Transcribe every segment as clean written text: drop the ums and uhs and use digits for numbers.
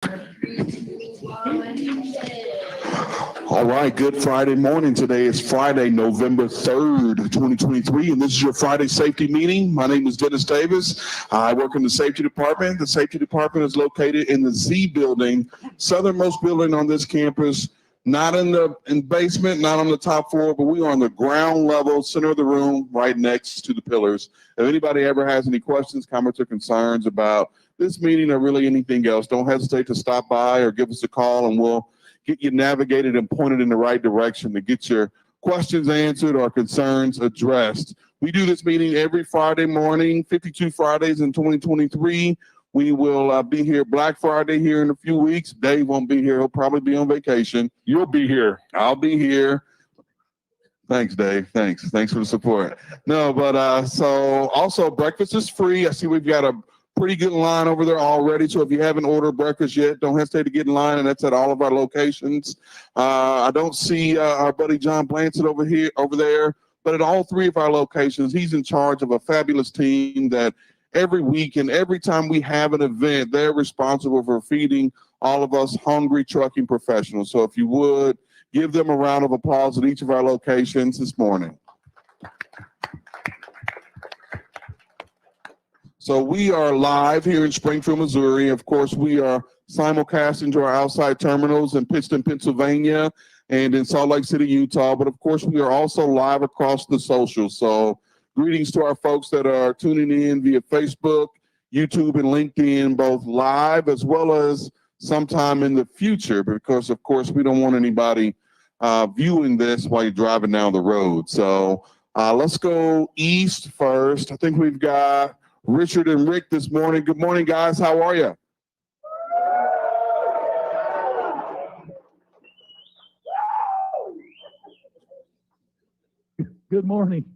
All right, good Friday morning. Today is Friday, November 3rd, 2023, and this is your Friday safety meeting. My name is Dennis Davis. I work in the safety department. The safety department is located in the Z building, southernmost building on this campus, not in the basement, not on the top floor, but we are on the ground level, center of the room, right next to the pillars. If anybody ever has any questions, comments, or concerns about this meeting or really anything else, don't hesitate to stop by or give us a call, and we'll get you navigated and pointed in the right direction to get your questions answered or concerns addressed. We do this meeting every Friday morning, 52 Fridays in 2023. We will be here Black Friday here in a few weeks. Dave won't be here. He'll probably be on vacation. You'll be here. I'll be here. Thanks, Dave. Thanks for the support. No, but so also breakfast is free. I see we've got a pretty good line over there already. So if you haven't ordered breakfast yet, don't hesitate to get in line, and that's at all of our locations. I don't see our buddy John Blanchett over there, but at all three of our locations, he's in charge of a fabulous team that every week and every time we have an event, they're responsible for feeding all of us hungry trucking professionals. So if you would, give them a round of applause at each of our locations this morning. So we are live here in Springfield, Missouri. Of course, we are simulcasting to our outside terminals in Pittston, Pennsylvania, and in Salt Lake City, Utah. But of course, we are also live across the socials. So greetings to our folks that are tuning in via Facebook, YouTube, and LinkedIn, both live as well as sometime in the future, because of course, we don't want anybody viewing this while you're driving down the road. So let's go east first. I think we've got Richard and Rick this morning. Good morning, guys. How are you? Good morning.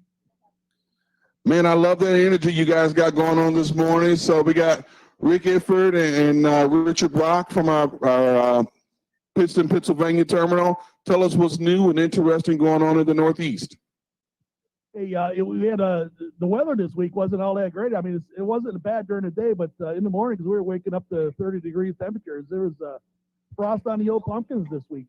Man, I love that energy you guys got going on this morning. So we got Rick Ifford and Richard Brock from our Pittston, Pennsylvania terminal. Tell us what's new and interesting going on in the Northeast. Hey, we had the weather this week wasn't all that great. I mean, it wasn't bad during the day, but in the morning, because we were waking up to 30 degrees temperatures, there was frost on the old pumpkins this week.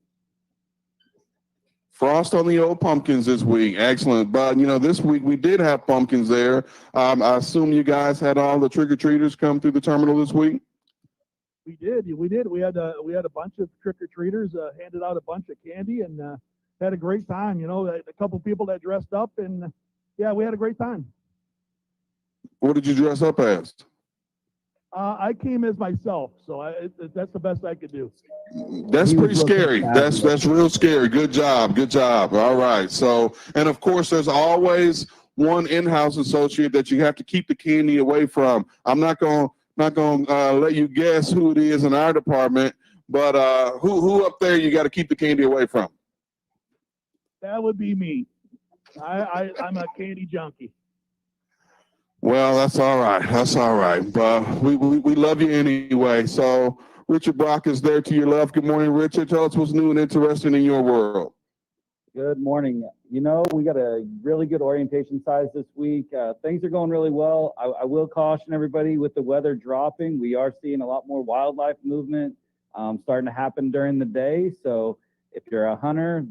Frost on the old pumpkins this week. Excellent. But, this week we did have pumpkins there. I assume you guys had all the trick-or-treaters come through the terminal this week? We did. We had a bunch of trick-or-treaters, handed out a bunch of candy, and had a great time. A couple people that dressed up, and yeah, we had a great time. What did you dress up as? I came as myself, so that's the best I could do. That's pretty scary. That's real scary. Good job. All right. So, and of course, there's always one in-house associate that you have to keep the candy away from. I'm not going to let you guess who it is in our department, but who up there you got to keep the candy away from? That would be me. I'm a candy junkie. Well, that's all right. But we love you anyway. So Richard Brock is there to your left. Good morning, Richard. Tell us what's new and interesting in your world. Good morning. We got a really good orientation size this week. Things are going really well. I will caution everybody with the weather dropping. We are seeing a lot more wildlife movement starting to happen during the day. So if you're a hunter,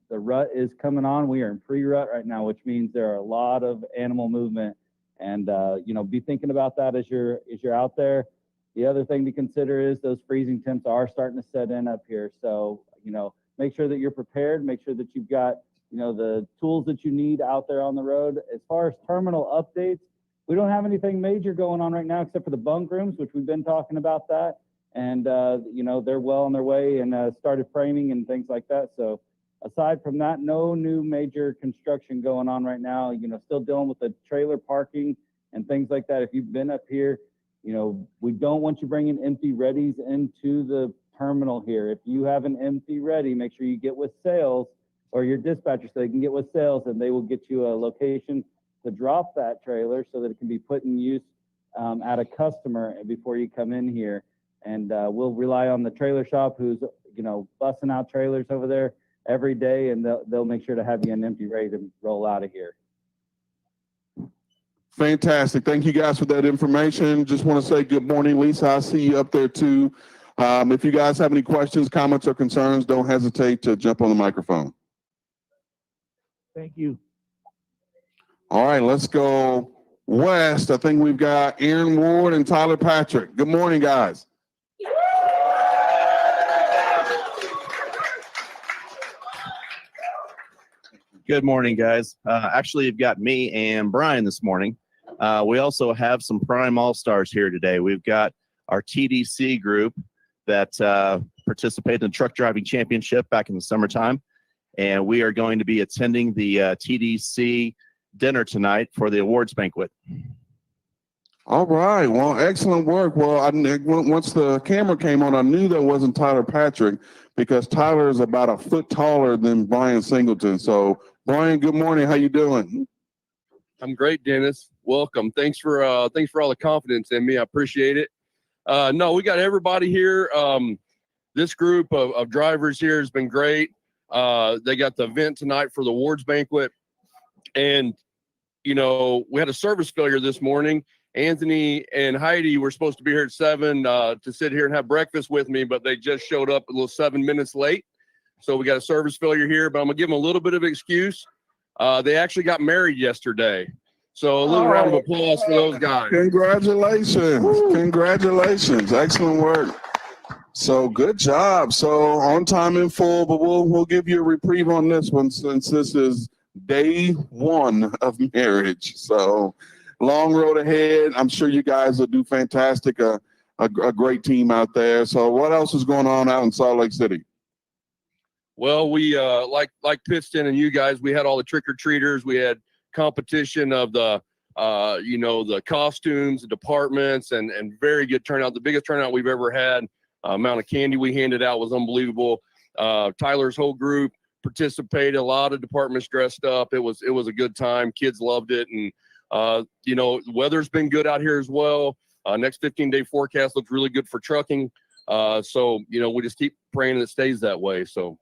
the rut is coming on. We are in pre-rut right now, which means there are a lot of animal movement. And be thinking about that as you're out there. The other thing to consider is those freezing temps are starting to set in up here. So make sure that you're prepared. Make sure that you've got the tools that you need out there on the road. As far as terminal updates, we don't have anything major going on right now except for the bunk rooms, which we've been talking about that. And they're well on their way and started framing and things like that. So aside from that, no new major construction going on right now. Still dealing with the trailer parking and things like that. If you've been up here, we don't want you bringing empty readies into the terminal here. If you have an empty ready, make sure you get with sales or your dispatcher so they can get with sales, and they will get you a location to drop that trailer so that it can be put in use at a customer before you come in here. And we'll rely on the trailer shop who's busting out trailers over there every day, and they'll make sure to have you an empty ready to roll out of here. Fantastic. Thank you guys for that information. Just want to say good morning, Lisa. I see you up there too. If you guys have any questions, comments, or concerns, don't hesitate to jump on the microphone. Thank you. All right, let's go west. I think we've got Aaron Ward and Tyler Patrick. Good morning, guys. Good morning, guys. Actually, you've got me and Brian this morning. We also have some Prime All-Stars here today. We've got our TDC group that participated in the Truck Driving Championship back in the summertime, and we are going to be attending the TDC dinner tonight for the awards banquet. All right, well, excellent work. Well, once the camera came on, I knew that wasn't Tyler Patrick because Tyler is about a foot taller than Brian Singleton. So, Brian, good morning. How you doing? I'm great, Dennis. Welcome. Thanks for all the confidence in me. I appreciate it. No, we got everybody here. This group of drivers here has been great. They got the event tonight for the awards banquet. And, you know, we had a service failure this morning. Anthony and Heidi were supposed to be here at 7 to sit here and have breakfast with me, but they just showed up a little 7 minutes late. So we got a service failure here, but I'm gonna give them a little bit of excuse. They actually got married yesterday. So a little round of applause for those guys. Congratulations. Congratulations. Excellent work. So good job. So on time in full, but we'll give you a reprieve on this one since this is day 1 of marriage. So long road ahead. I'm sure you guys will do fantastic. A great team out there. So what else is going on out in Salt Lake City? Well, we like Pittston and you guys, we had all the trick-or-treaters. We had competition of the the costumes, the departments, and very good turnout. The biggest turnout we've ever had. Amount of candy we handed out was unbelievable. Tyler's whole group participated. A lot of departments dressed up. It was a good time. Kids loved it, and the weather's been good out here as well. Next 15-day forecast looks really good for trucking. So we just keep praying it stays that way. So.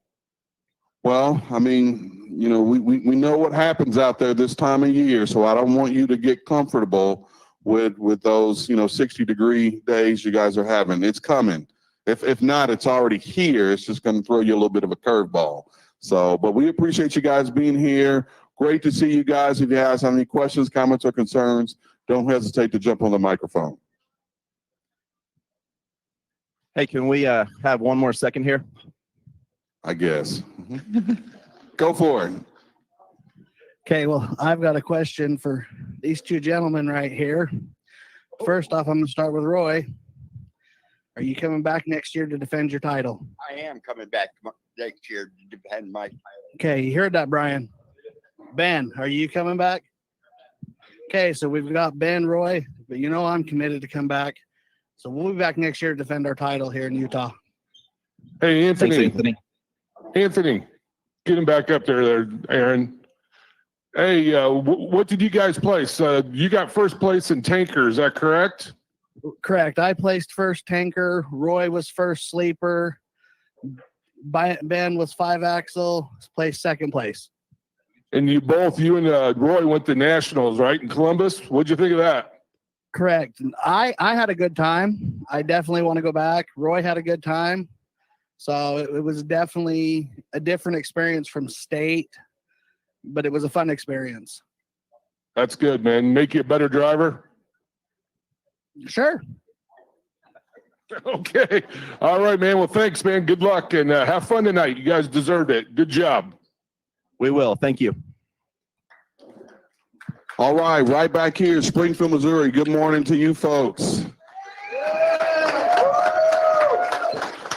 Well, I mean, we know what happens out there this time of year, so I don't want you to get comfortable with those 60-degree days you guys are having. It's coming. If not, it's already here. It's just going to throw you a little bit of a curveball. So, but we appreciate you guys being here. Great to see you guys. If you guys have any questions, comments, or concerns, don't hesitate to jump on the microphone. Hey, can we have one more second here? I guess. Go for it. Okay, well, I've got a question for these two gentlemen right here. First off, I'm going to start with Roy. Are you coming back next year to defend your title? I am coming back next year to defend my title. Okay, you heard that, Brian. Ben, are you coming back? Okay, so we've got Ben, Roy, but I'm committed to come back. So we'll be back next year to defend our title here in Utah. Hey, Anthony. Thanks, Anthony. Anthony, get him back up there, Aaron. Hey, what did you guys place? You got first place in tanker, is that correct? Correct. I placed first tanker. Roy was first sleeper. Ben was 5-axle, placed second place. And you and Roy went to nationals, right, in Columbus? What'd you think of that? Correct. I had a good time. I definitely want to go back. Roy had a good time. So it was definitely a different experience from state, but it was a fun experience. That's good, man. Make you a better driver? Sure. Okay. All right, man. Well, thanks, man. Good luck and have fun tonight. You guys deserved it. Good job. We will. Thank you. All right back here in Springfield, Missouri. Good morning to you folks.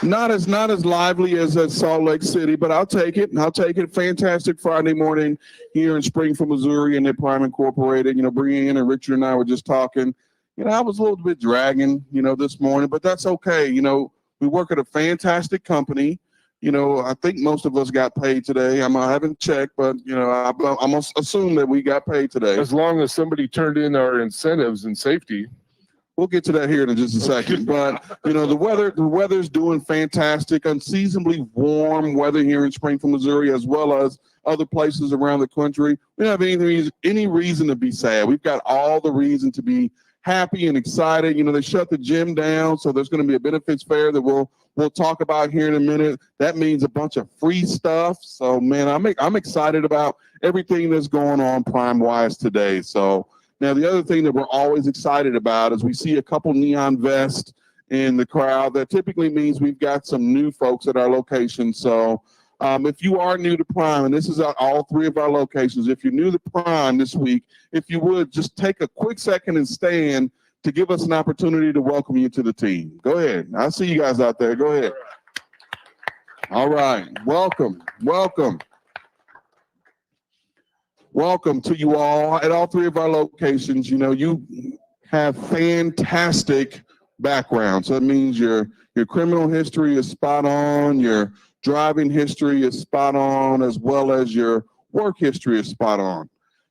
Not as lively as at Salt Lake City, but I'll take it. Fantastic Friday morning here in Springfield, Missouri, and at Prime Incorporated. Brianne and Richard and I were just talking. I was a little bit dragging, this morning, but that's okay. We work at a fantastic company. I think most of us got paid today. I haven't checked, but I must assume that we got paid today. As long as somebody turned in our incentives and safety. We'll get to that here in just a second. But, the weather's doing fantastic, unseasonably warm weather here in Springfield, Missouri, as well as other places around the country. We don't have any reason to be sad. We've got all the reason to be happy and excited. You know, they shut the gym down, so there's going to be a benefits fair that we'll talk about here in a minute. That means a bunch of free stuff. So, man, I'm excited about everything that's going on Prime-wise today. So, now the other thing that we're always excited about is we see a couple neon vests in the crowd. That typically means we've got some new folks at our location. So, if you are new to Prime, and this is at all three of our locations, if you're new to Prime this week, if you would just take a quick second and stand to give us an opportunity to welcome you to the team. Go ahead. I see you guys out there. Go ahead. All right. Welcome. Welcome. Welcome to you all at all three of our locations. You know, you have fantastic backgrounds. So that means your criminal history is spot on, your driving history is spot on, as well as your work history is spot on.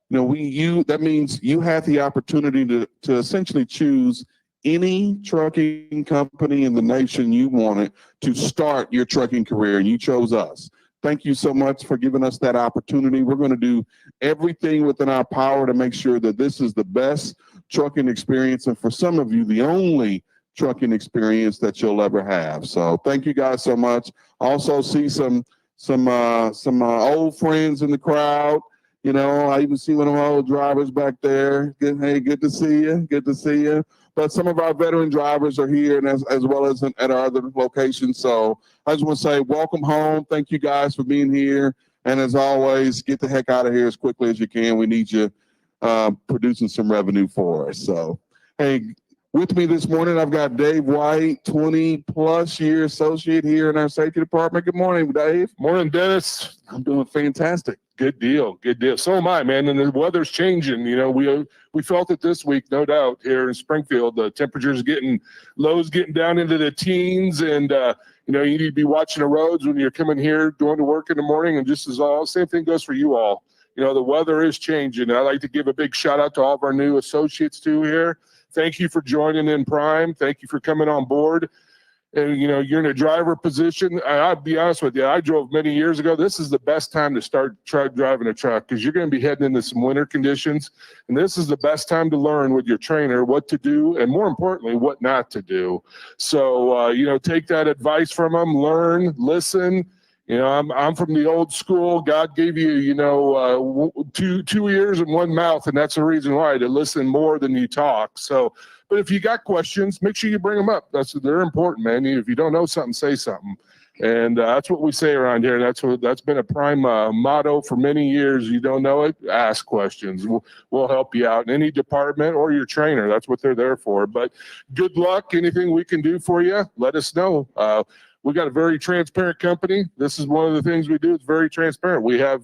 You know, that means you have the opportunity to essentially choose any trucking company in the nation you wanted to start your trucking career, and you chose us. Thank you so much for giving us that opportunity. We're going to do everything within our power to make sure that this is the best trucking experience, and for some of you, the only trucking experience that you'll ever have. So thank you guys so much. Also see some old friends in the crowd. You know, I even see one of my old drivers back there. Hey, good to see you. Good to see you. But some of our veteran drivers are here, and as well as at our other locations. So I just want to say welcome home. Thank you guys for being here. And as always, get the heck out of here as quickly as you can. We need you producing some revenue for us. So, hey, with me this morning, I've got Dave White, 20-plus year associate here in our safety department. Good morning, Dave. Morning, Dennis. I'm doing fantastic. Good deal. Good deal. So am I, man. And the weather's changing. You know, we felt it this week, no doubt, here in Springfield. The temperatures lows getting down into the teens, and you know, you need to be watching the roads when you're coming here, going to work in the morning, and just as all, same thing goes for you all. You know, the weather is changing. And I'd like to give a big shout out to all of our new associates too here. Thank you for joining in Prime. Thank you for coming on board. And, you know, you're in a driver position. I'll be honest with you, I drove many years ago. This is the best time to start driving a truck, because you're going to be heading into some winter conditions. And this is the best time to learn with your trainer what to do, and more importantly, what not to do. So, you know, take that advice from them, learn, listen. You know, I'm from the old school. God gave you, you know, two ears and one mouth, and that's the reason why, to listen more than you talk. So, but if you got questions, make sure you bring them up. They're important, man. If you don't know something, say something. And that's what we say around here. That's been a Prime motto for many years. You don't know it, ask questions. We'll help you out in any department, or your trainer. That's what they're there for. But good luck. Anything we can do for you, let us know. We got a very transparent company. This is one of the things we do. It's very transparent. We have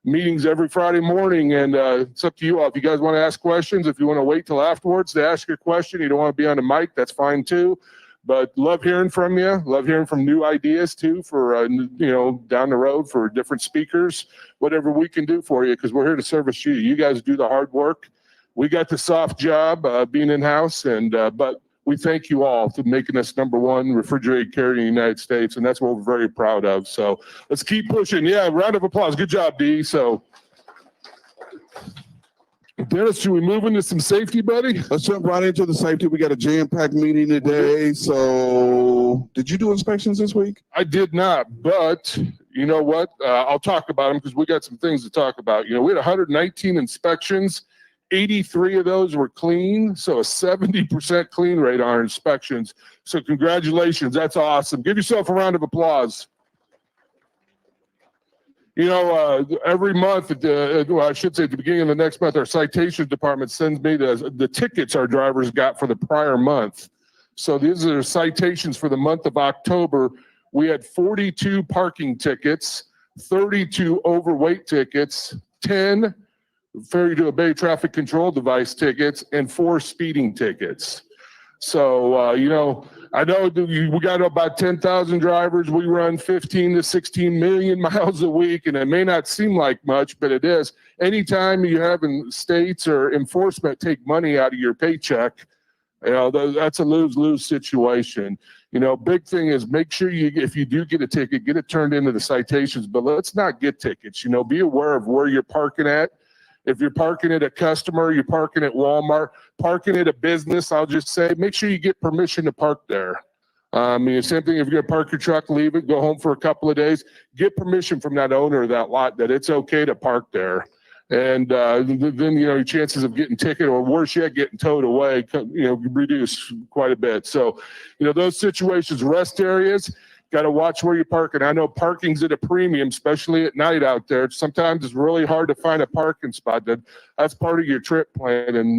meetings every Friday morning, and it's up to you all. If you guys want to ask questions, if you want to wait till afterwards to ask your question, you don't want to be on the mic, that's fine too. But love hearing from you. Love hearing from new ideas too for, you know, down the road for different speakers, whatever we can do for you, because we're here to service you. You guys do the hard work. We got the soft job being in-house, and but we thank you all for making us #1 refrigerated carrier in the United States, and that's what we're very proud of. So let's keep pushing. Yeah, round of applause. Good job, D. So, Dennis, should we move into some safety, buddy? Let's jump right into the safety. We got a jam-packed meeting today. So, did you do inspections this week? I did not, but you know what? I'll talk about them because we got some things to talk about. You know, we had 119 inspections. 83 of those were clean, so a 70% clean rate on our inspections. So congratulations, that's awesome. Give yourself a round of applause. You know, every month, well, I should say at the beginning of the next month, our citations department sends me the tickets our drivers got for the prior month. So these are citations for the month of October. We had 42 parking tickets, 32 overweight tickets, 10 failure to obey traffic control device tickets, and 4 speeding tickets. So, you know, I know we got about 10,000 drivers. We run 15 to 16 million miles a week, and it may not seem like much, but it is. Anytime you have states or enforcement take money out of your paycheck, you know, that's a lose-lose situation. You know, big thing is make sure if you do get a ticket, get it turned into the citations, but let's not get tickets. You know, be aware of where you're parking at. If you're parking at a customer, you're parking at Walmart, parking at a business, I'll just say, make sure you get permission to park there. I mean, same thing, if you're gonna park your truck, leave it, go home for a couple of days, get permission from that owner of that lot that it's okay to park there. And then, your chances of getting ticketed or worse yet, getting towed away, reduce quite a bit. So, those situations, rest areas, got to watch where you're parking. I know parking's at a premium, especially at night out there. Sometimes it's really hard to find a parking spot. That's part of your trip plan, and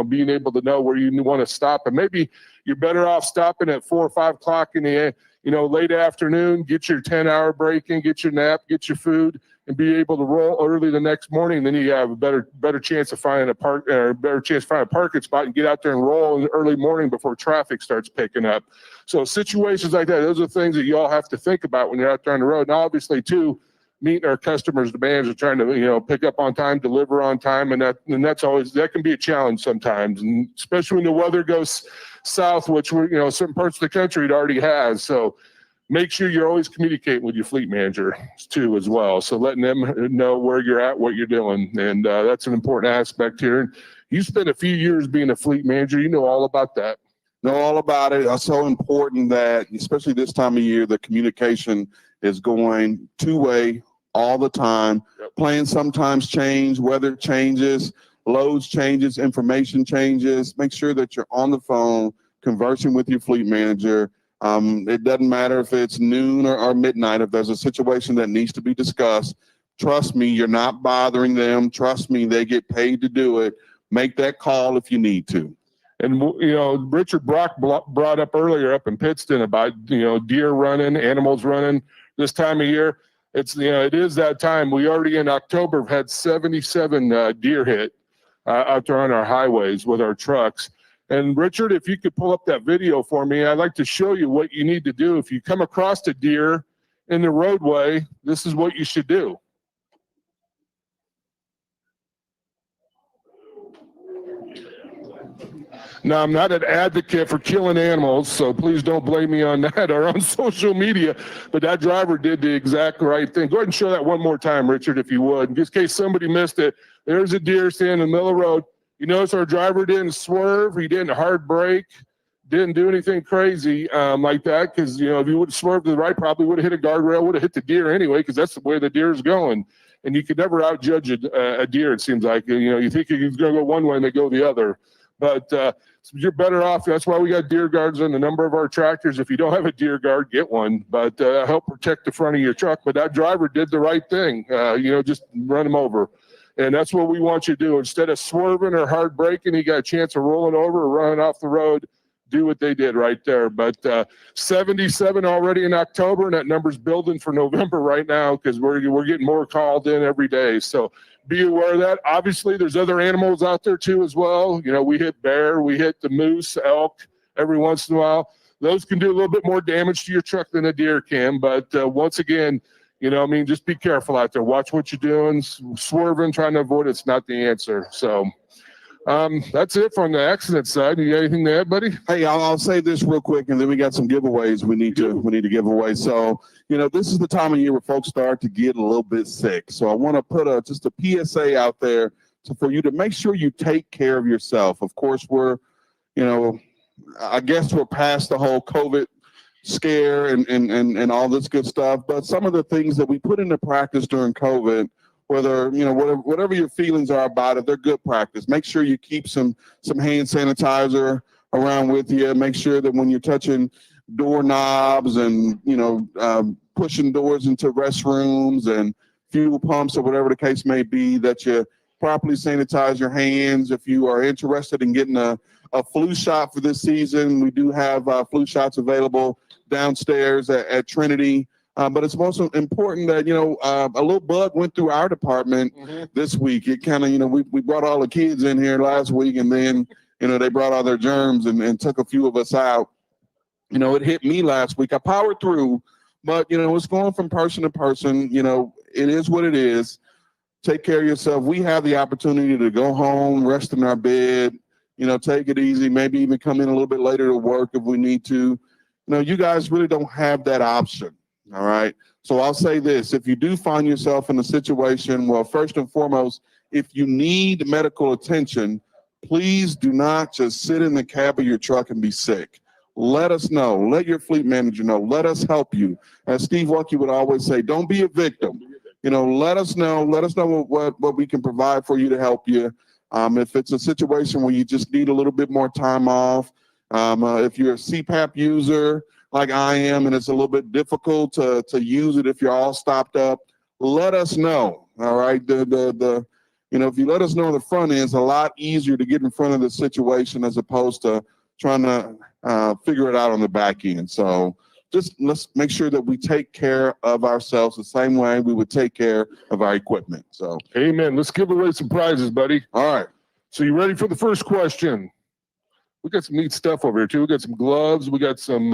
being able to know where you want to stop. And maybe you're better off stopping at 4 or 5 o'clock in the late afternoon. Get your 10-hour break in, get your nap, get your food, and be able to roll early the next morning. Then you have a better chance of finding a parking spot and get out there and roll in the early morning before traffic starts picking up. So situations like that, those are things that you all have to think about when you're out there on the road. And obviously too, meeting our customers' demands and trying to, pick up on time, deliver on time. And that can be a challenge sometimes. And especially when the weather goes south, which certain parts of the country it already has. So make sure you're always communicating with your fleet manager too as well. So letting them know where you're at, what you're doing. And that's an important aspect here. And you spent a few years being a fleet manager. You know all about that. Know all about it. It's so important that, especially this time of year, the communication is going two-way all the time. Yep. Plans sometimes change, weather changes, loads changes, information changes. Make sure that you're on the phone conversing with your fleet manager. It doesn't matter if it's noon or midnight. If there's a situation that needs to be discussed, trust me, you're not bothering them. Trust me, they get paid to do it. Make that call if you need to. And, Richard Brock brought up earlier up in Pittston about, deer running, animals running this time of year. It is that time. We already in October have had 77 deer hit out there on our highways with our trucks. And Richard, if you could pull up that video for me, I'd like to show you what you need to do. If you come across a deer in the roadway, this is what you should do. Now, I'm not an advocate for killing animals, so please don't blame me on that or on social media, but that driver did the exact right thing. Go ahead and show that one more time, Richard, if you would, in case somebody missed it. There's a deer standing in the middle of the road. You notice our driver didn't swerve, he didn't hard brake, didn't do anything crazy like that, because, if he would have swerved to the right, probably would have hit a guardrail, would have hit the deer anyway, because that's the way the deer is going. And you could never outjudge a deer, it seems like. You think he's going to go one way and they go the other. But you're better off. That's why we got deer guards on a number of our tractors. If you don't have a deer guard, get one. But help protect the front of your truck. But that driver did the right thing. Just run him over. And that's what we want you to do. Instead of swerving or hard braking, you got a chance of rolling over or running off the road. Do what they did right there. But 77 already in October, and that number's building for November right now because we're getting more called in every day. So be aware of that. Obviously, there's other animals out there too as well. We hit bear, we hit the moose, elk every once in a while. Those can do a little bit more damage to your truck than a deer can. But once again, just be careful out there. Watch what you're doing. Swerving, trying to avoid it's not the answer. So that's it from the accident side. You got anything to add, buddy? Hey, I'll say this real quick, and then we got some giveaways we need to give away. So, this is the time of year where folks start to get a little bit sick. So I want to put just a PSA out there for you to make sure you take care of yourself. Of course, I guess we're past the whole COVID scare and all this good stuff. But some of the things that we put into practice during COVID, whatever your feelings are about it, they're good practice. Make sure you keep some hand sanitizer around with you. Make sure that when you're touching doorknobs and, pushing doors into restrooms and fuel pumps or whatever the case may be, that you properly sanitize your hands. If you are interested in getting a flu shot for this season, we do have flu shots available downstairs at Trinity. But it's most important that, a little bug went through our department this week. It kind of, we brought all the kids in here last week, and then, they brought all their germs and took a few of us out. It hit me last week. I powered through, but, it's going from person to person. It is what it is. Take care of yourself. We have the opportunity to go home, rest in our bed, take it easy, maybe even come in a little bit later to work if we need to. You guys really don't have that option. All right. So I'll say this. If you do find yourself in a situation, well, first and foremost, if you need medical attention, please do not just sit in the cab of your truck and be sick. Let us know. Let your fleet manager know. Let us help you. As Steve Lucky would always say, don't be a victim. Let us know. Let us know what we can provide for you to help you. If it's a situation where you just need a little bit more time off, if you're a CPAP user like I am, and it's a little bit difficult to use it if you're all stopped up, let us know. All right. If you let us know on the front end, it's a lot easier to get in front of the situation as opposed to trying to figure it out on the back end. So just let's make sure that we take care of ourselves the same way we would take care of our equipment. So, amen. Let's give away some prizes, buddy. all right. So you ready for the first question? We got some neat stuff over here too. We got some gloves. We got some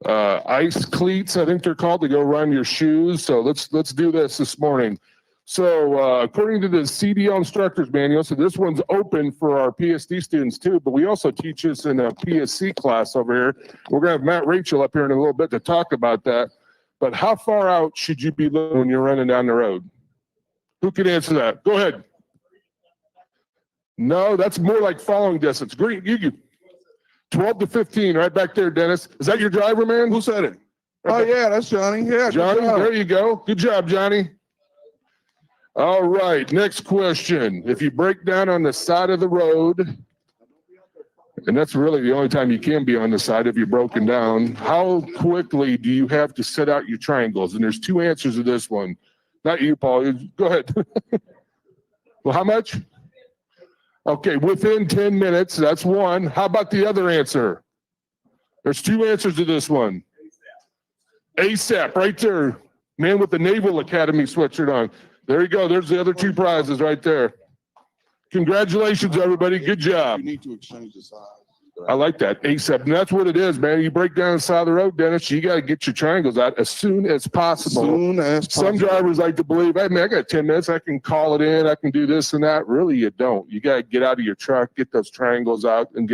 ice cleats, I think they're called, to go around your shoes. So let's do this morning. So according to the CDL instructor's manual, so this one's open for our PSD students too, but we also teach this in a PSC class over here. We're gonna have Matt Rachel up here in a little bit to talk about that. But how far out should you be looking when you're running down the road? Who can answer that? Go ahead. No, that's more like following distance. Green, you 12 to 15, right back there, Dennis. Is that your driver, man? Who said it? Oh yeah, that's Johnny. Yeah, Johnny, good job. there you go. Good job, Johnny. All right, next question. If you break down on the side of the road, and that's really the only time you can be on the side if you're broken down, how quickly do you have to set out your triangles? And there's two answers to this one. Not you, Paul. Go ahead. Well, how much? Okay, within 10 minutes, that's one. How about the other answer? There's two answers to this one. ASAP, right there. Man with the Naval Academy sweatshirt on. There you go. There's the other two prizes right there. Congratulations, everybody. Good job. You need to exchange the size. I like that. ASAP. And that's what it is, man. You break down the side of the road, Dennis, you got to get your triangles out as soon as possible. Some drivers like to believe, hey, man, I got 10 minutes. I can call it in. I can do this and that. Really, you don't. You got to get out of your truck, get those triangles out, and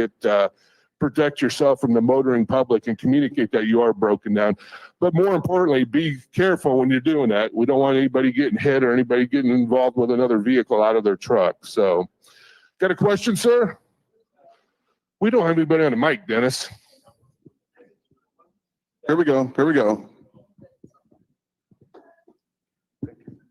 protect yourself from the motoring public and communicate that you are broken down. But more importantly, be careful when you're doing that. We don't want anybody getting hit or anybody getting involved with another vehicle out of their truck. So, got a question, sir? We don't have anybody on the mic, Dennis. Here we go. Here we go.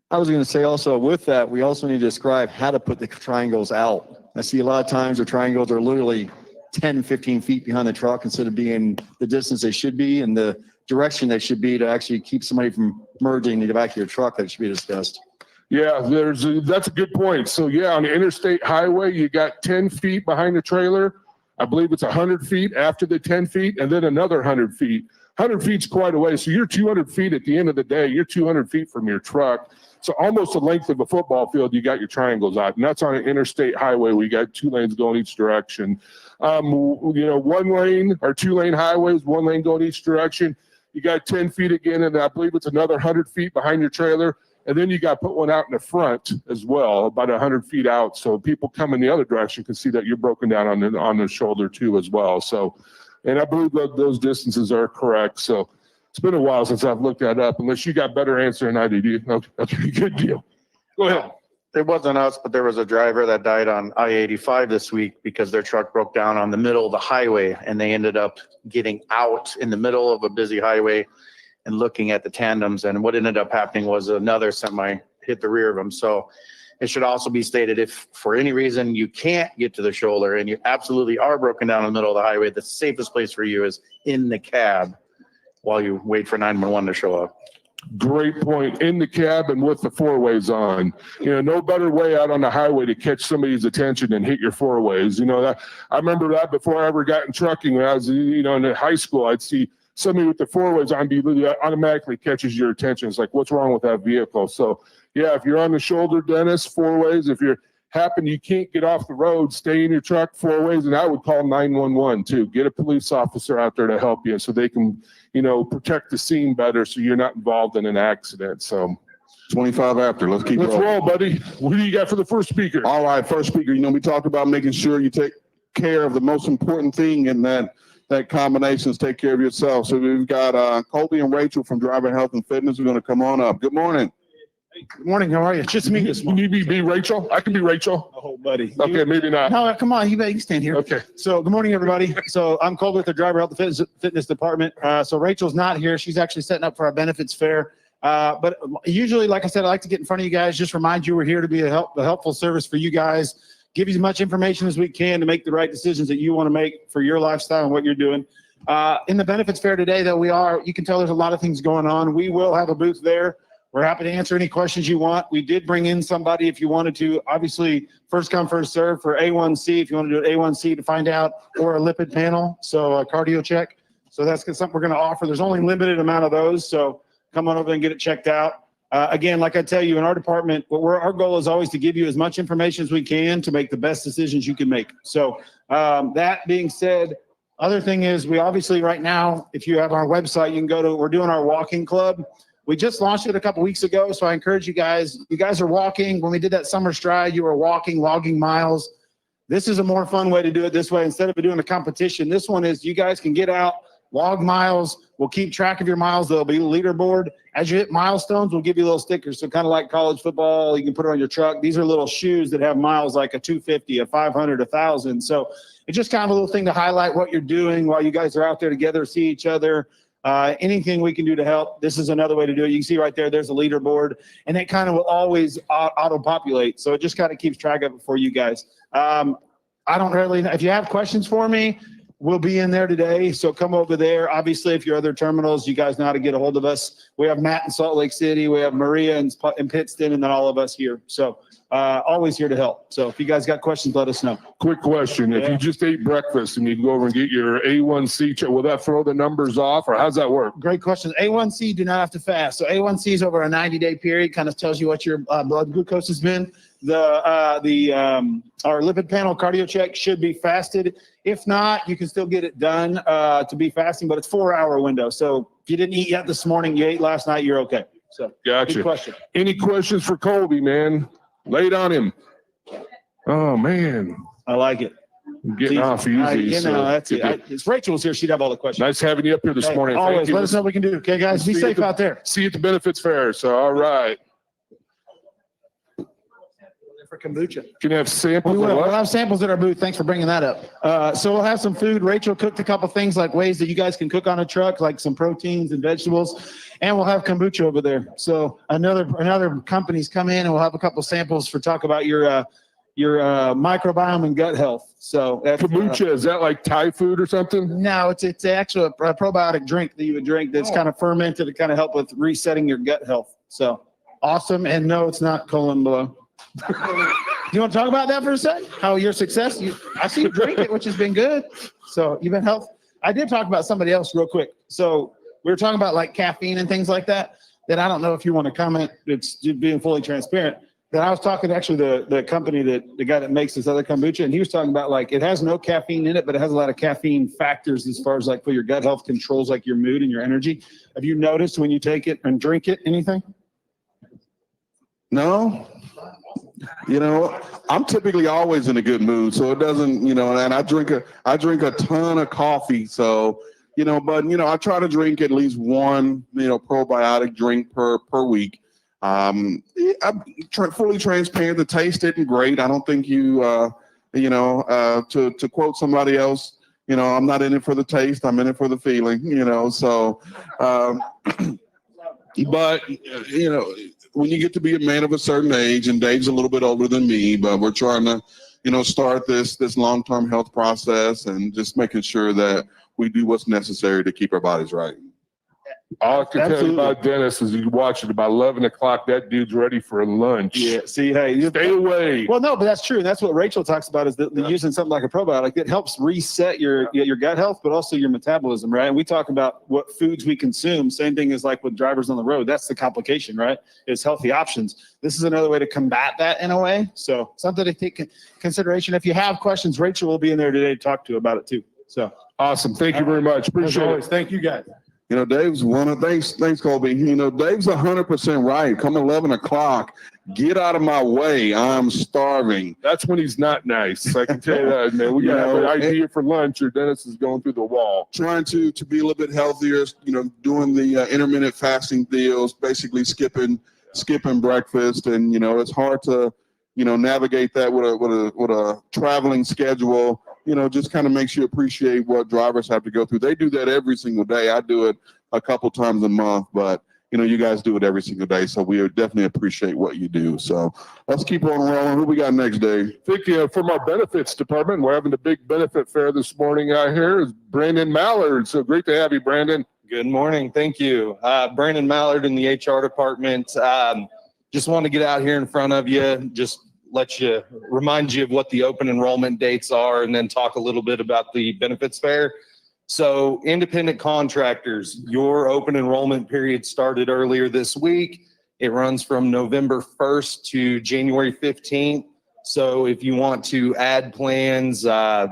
I was going to say also with that, we also need to describe how to put the triangles out. I see a lot of times the triangles are literally 10, 15 feet behind the truck instead of being the distance they should be and the direction they should be to actually keep somebody from merging in the back of your truck that should be discussed. Yeah, that's a good point. So yeah, on the interstate highway, you got 10 feet behind the trailer. I believe it's 100 feet after the 10 feet and then another 100 feet. 100 feet's quite a way. So you're 200 feet at the end of the day. You're 200 feet from your truck. So almost the length of a football field, you got your triangles out. And that's on an interstate highway. We got two lanes going each direction. One lane or two lane highways, one lane going each direction. You got 10 feet again, and I believe it's another 100 feet behind your trailer. And then you got to put one out in the front as well, about 100 feet out. So people coming the other direction can see that you're broken down on the shoulder too as well. So, and I believe that those distances are correct. So it's been a while since I've looked that up, unless you got better answer than I did. Okay, good deal. Go ahead. It wasn't us, but there was a driver that died on I-85 this week because their truck broke down on the middle of the highway, and they ended up getting out in the middle of a busy highway and looking at the tandems. And what ended up happening was another semi hit the rear of them. So it should also be stated, if for any reason you can't get to the shoulder and you absolutely are broken down in the middle of the highway, the safest place for you is in the cab while you wait for 911 to show up. Great point. In the cab and with the four ways on. No better way out on the highway to catch somebody's attention than hit your four ways. That I remember that before I ever got in trucking. When I was, in high school, I'd see somebody with the four ways on automatically catches your attention. It's like, what's wrong with that vehicle? So yeah, if you're on the shoulder, Dennis, four ways. If you're you can't get off the road, stay in your truck, four ways. And I would call 911 too. Get a police officer out there to help you so they can, protect the scene better so you're not involved in an accident. So 25 after. Let's roll, buddy. What do you got for the first speaker? All right, first speaker. We talked about making sure you take care of the most important thing in that combination is take care of yourself. So we've got Colby and Rachel from Driver Health and Fitness. We're going to come on up. Good morning. Good morning. How are you? Just me this You morning. need me to be Rachel? I can be Rachel. Oh, buddy. Okay, maybe not. No, come on. You can stand here. Okay. So good morning, everybody. So I'm Colbert, the driver at the fitness department. So Rachel's not here. She's actually setting up for our benefits fair. But usually, like I said, I like to get in front of you guys, just remind you we're here to be a helpful service for you guys, give you as much information as we can to make the right decisions that you want to make for your lifestyle and what you're doing. In the benefits fair today, though, you can tell there's a lot of things going on. We will have a booth there. We're happy to answer any questions you want. We did bring in somebody if you wanted to. Obviously, first come, first serve for A1C, if you want to do an A1C to find out, or a lipid panel, so a cardio check. So that's something we're going to offer. There's only a limited amount of those, so come on over and get it checked out. Again, like I tell you, in our department, our goal is always to give you as much information as we can to make the best decisions you can make. So that being said, other thing is we obviously right now, if you have our website, you can go to, we're doing our walking club. We just launched it a couple weeks ago, so I encourage you guys are walking. When we did that summer stride, you were walking, logging miles. This is a more fun way to do it this way. Instead of doing a competition, this one is you guys can get out, log miles. We'll keep track of your miles. There'll be a leaderboard. As you hit milestones, we'll give you little stickers. So kind of like college football, you can put it on your truck. These are little shoes that have miles like a 250, a 500, 1,000. So it's just kind of a little thing to highlight what you're doing while you guys are out there together, see each other. Anything we can do to help. This is another way to do it. You can see right there's a leaderboard, and it kind of will always auto-populate. So it just kind of keeps track of it for you guys. I don't really know. If you have questions for me, we'll be in there today. So come over there. Obviously, if you're other terminals, you guys know how to get a hold of us. We have Matt in Salt Lake City. We have Maria in Pittston, and then all of us here. So always here to help. So if you guys got questions, let us know. Quick question. If you just ate breakfast and you go over and get your A1C check, will that throw the numbers off, or how's that work? Great question. A1C do not have to fast. So A1C is over a 90-day period, kind of tells you what your blood glucose has been. Our lipid panel cardio check should be fasted. If not, you can still get it done to be fasting, but it's 4-hour window. So if you didn't eat yet this morning, you ate last night, you're okay. So Gotcha. good question. Any questions for Colby, man? Lay it on him. Oh, man. I like it. I'm getting off easy. That's it. If Rachel was here, she'd have all the questions. Nice having you up here this morning. Thank Always. you. Let us know what we can do. Okay, guys? Be safe out there. See you at the benefits fair. So, all right. For kombucha. Can you have samples? We'll of what? have samples at our booth. Thanks for bringing that up. So we'll have some food. Rachel cooked a couple things like ways that you guys can cook on a truck, like some proteins and vegetables. And we'll have kombucha over there. So another company's come in, and we'll have a couple samples for talk about your microbiome and gut health. So that's Kombucha, is that like Thai food or something? No, it's actually a probiotic drink that you would drink that's kind of fermented to kind of help with resetting your gut health. So awesome. And no, it's not colon below. You want to talk about that for a sec? How your success? I see you drink it, which has been good. So you've been healthy. I did talk about somebody else real quick. So we were talking about like caffeine and things like that. That I don't know if you want to comment. It's being fully transparent. That I was talking to actually the company the guy that makes this other kombucha, and he was talking about like it has no caffeine in it, but it has a lot of caffeine factors as far as like for your gut health controls, like your mood and your energy. Have you noticed when you take it and drink it anything? No. I'm typically always in a good mood, so it doesn't, and I drink a ton of coffee. So, but I try to drink at least one, probiotic drink per week. I'm fully transparent. The taste isn't great. I don't think to quote somebody else, I'm not in it for the taste. I'm in it for the feeling, so, but, when you get to be a man of a certain age, and Dave's a little bit older than me, but we're trying to, start this long-term health process and just making sure that we do what's necessary to keep our bodies right. All I can tell you about Dennis is you watch it about 11 o'clock. That dude's ready for lunch. Yeah. See, hey, stay away. Well, no, but that's true. And that's what Rachel talks about is that using something like a probiotic. It helps reset your gut health, but also your metabolism, right? And we talk about what foods we consume. Same thing as like with drivers on the road. That's the complication, right? It's healthy options. This is another way to combat that in a way. So something to take consideration. If you have questions, Rachel will be in there today to talk to you about it too. So awesome. Thank you very much. Appreciate it. Thank you guys. Dave's thanks, Colby. Dave's 100% right. Come 11 o'clock, get out of my way. I'm starving. That's when he's not nice. I can tell you that, man. We got an idea for lunch, or Dennis is going through the wall. Trying to be a little bit healthier, doing the intermittent fasting deals, basically skipping skipping breakfast, and it's hard to navigate that with a traveling schedule. Just kind of makes you appreciate what drivers have to go through. They do that every single day. I do it a couple times a month, but you guys do it every single day. So we definitely appreciate what you do. So let's keep on rolling. Who we got next, Dave? I think from our benefits department, we're having a big benefit fair this morning out here. Is Brandon Mallard. So great to have you, Brandon. Good morning. Thank you. Brandon Mallard in the HR department. Just want to get out here in front of you, just remind you of what the open enrollment dates are, and then talk a little bit about the benefits fair. So independent contractors, your open enrollment period started earlier this week. It runs from November 1st to January 15th. So if you want to add plans,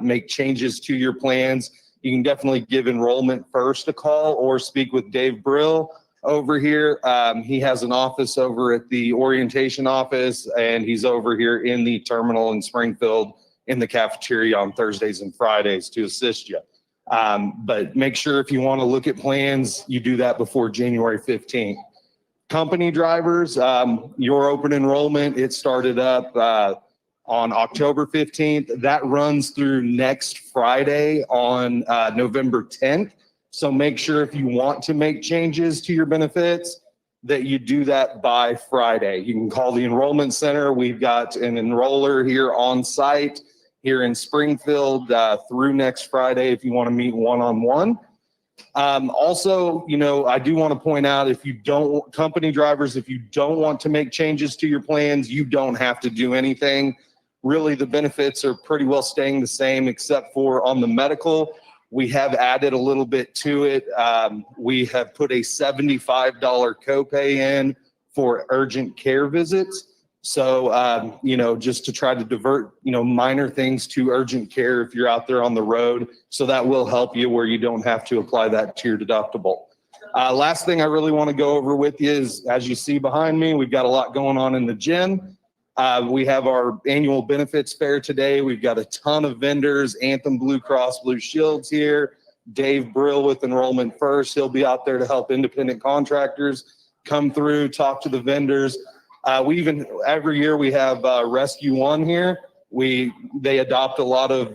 make changes to your plans, you can definitely give Enrollment First a call or speak with Dave Brill over here. He has an office over at the orientation office, and he's over here in the terminal in Springfield in the cafeteria on Thursdays and Fridays to assist you. But make sure if you want to look at plans, you do that before January 15th. Company drivers, your open enrollment, it started up on October 15th. That runs through next Friday on November 10th. So make sure if you want to make changes to your benefits that you do that by Friday. You can call the enrollment center. We've got an enroller here on site here in Springfield through next Friday if you want to meet one-on-one. Also, I do want to point out, company drivers, if you don't want to make changes to your plans, you don't have to do anything. Really, the benefits are pretty well staying the same, except for on the medical, we have added a little bit to it. We have put a $75 copay in for urgent care visits. So, just to try to divert, minor things to urgent care if you're out there on the road. So that will help you where you don't have to apply that to your deductible. Last thing I really want to go over with you is, as you see behind me, we've got a lot going on in the gym. We have our annual benefits fair today. We've got a ton of vendors, Anthem Blue Cross Blue Shield's here, Dave Brill with Enrollment First. He'll be out there to help independent contractors come through, talk to the vendors. Every year we have Rescue One here. They adopt a lot of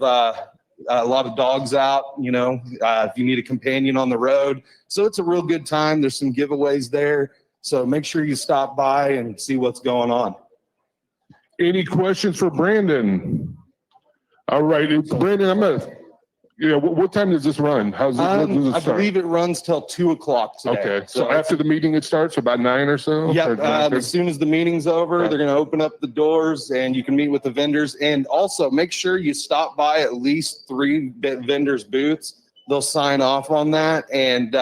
dogs out, if you need a companion on the road. So it's a real good time. There's some giveaways there. So make sure you stop by and see what's going on. Any questions for Brandon? All right, Brandon, what time does this run? How's it, when does it I start? believe it runs till 2:00 today. Okay, so after the meeting it starts, about 9 or so? Yeah, Or 9:30? as soon as the meeting's over, they're going to open up the doors and you can meet with the vendors. And also make sure you stop by at least 3 vendors' booths. They'll sign off on that. And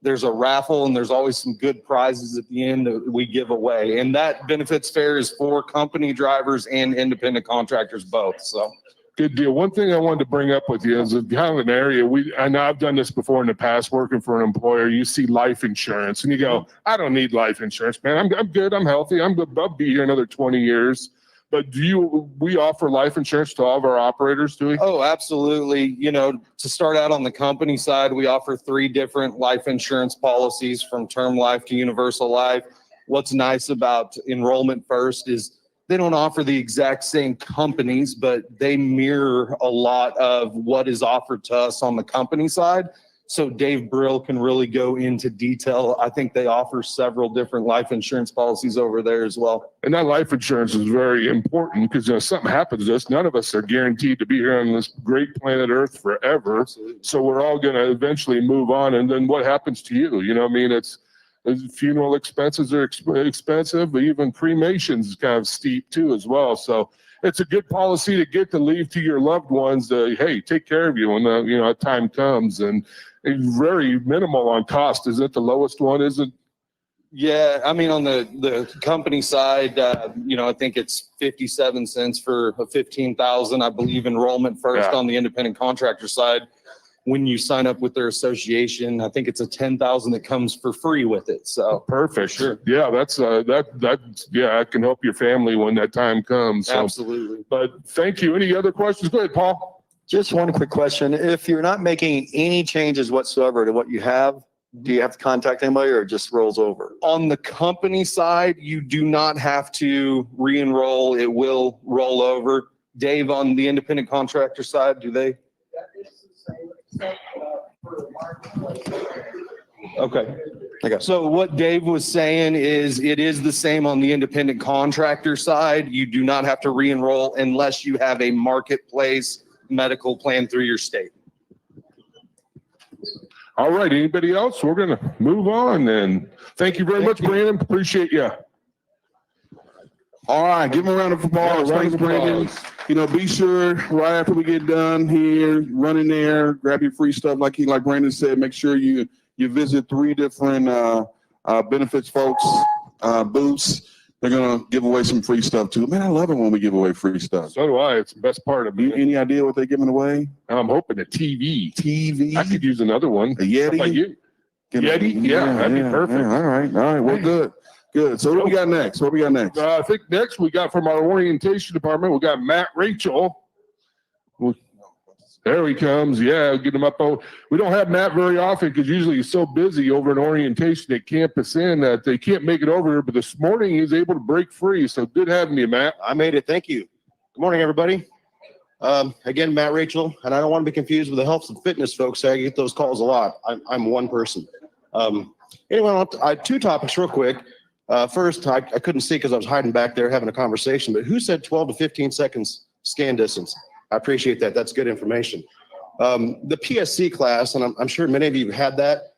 there's a raffle and there's always some good prizes at the end that we give away. And that benefits fair is for company drivers and independent contractors both. So. Good deal. One thing I wanted to bring up with you is kind of an area I know I've done this before in the past, working for an employer. You see life insurance and you go, I don't need life insurance, man. I'm good. I'm healthy. I'll be here another 20 years. But we offer life insurance to all of our operators, do we? Oh, absolutely. To start out on the company side, we offer 3 different life insurance policies from term life to universal life. What's nice about Enrollment First is they don't offer the exact same companies, but they mirror a lot of what is offered to us on the company side. So Dave Brill can really go into detail. I think they offer several different life insurance policies over there as well. And that life insurance is very important because if something happens to us, none of us are guaranteed to be here on this great planet Earth forever. Absolutely. So we're all going to eventually move on. And then what happens to you? It's funeral expenses are expensive, but even cremations is kind of steep too as well. So it's a good policy to get to leave to your loved ones. Hey, take care of you when a time comes, and it's very minimal on cost. Is it the lowest one? Is it? Yeah, on the company side, I think it's 57 cents for a 15,000. I believe Enrollment First on the independent contractor side. When you sign up with their association, I think it's a 10,000 that comes for free with it. So Perfect. Sure. Yeah, that's I can help your family when that time comes. So. Absolutely. But thank you. Any other questions? Go ahead, Paul. Just one quick question. If you're not making any changes whatsoever to what you have, Do you have to contact anybody or it just rolls over? On the company side, you do not have to re-enroll. It will roll over. Dave, on the independent contractor side, do they? Okay. Okay. So what Dave was saying is it is the same on the independent contractor side. You do not have to re-enroll unless you have a marketplace medical plan through your state. All right, anybody else? We're gonna move on then. Thank you very much, Brandon. Appreciate you. All right, give him a round of applause. Yeah, round Thanks, of Brandon. applause. You know, be sure right after we get done here, run in there, grab your free stuff. Like Brandon said, make sure you visit 3 different benefits folks booths. They're gonna give away some free stuff too. Man, I love it when we give away free stuff. So do I. It's the best part of it. Any idea what they're giving away? I'm hoping a TV. TV. I could use another one. A Yeti. How about you? Yeti? Yeah, that'd be perfect. Yeah. All right. Well, good. Good. So what do we got next? I think next we got from our orientation department, we got Matt Rachel. There he comes. Yeah, get him up. Oh, we don't have Matt very often because usually he's so busy over in orientation at Campus Inn that they can't make it over here. But this morning he was able to break free. So good having you, Matt. I made it. Thank you. Good morning, everybody. Again, Matt Rachel, and I don't want to be confused with the health and fitness folks. I get those calls a lot. I'm one person. Anyway, I have 2 topics real quick. First, I couldn't see because I was hiding back there having a conversation, but who said 12 to 15 seconds scan distance? I appreciate that. That's good information. The PSC class, and I'm sure many of you have had that.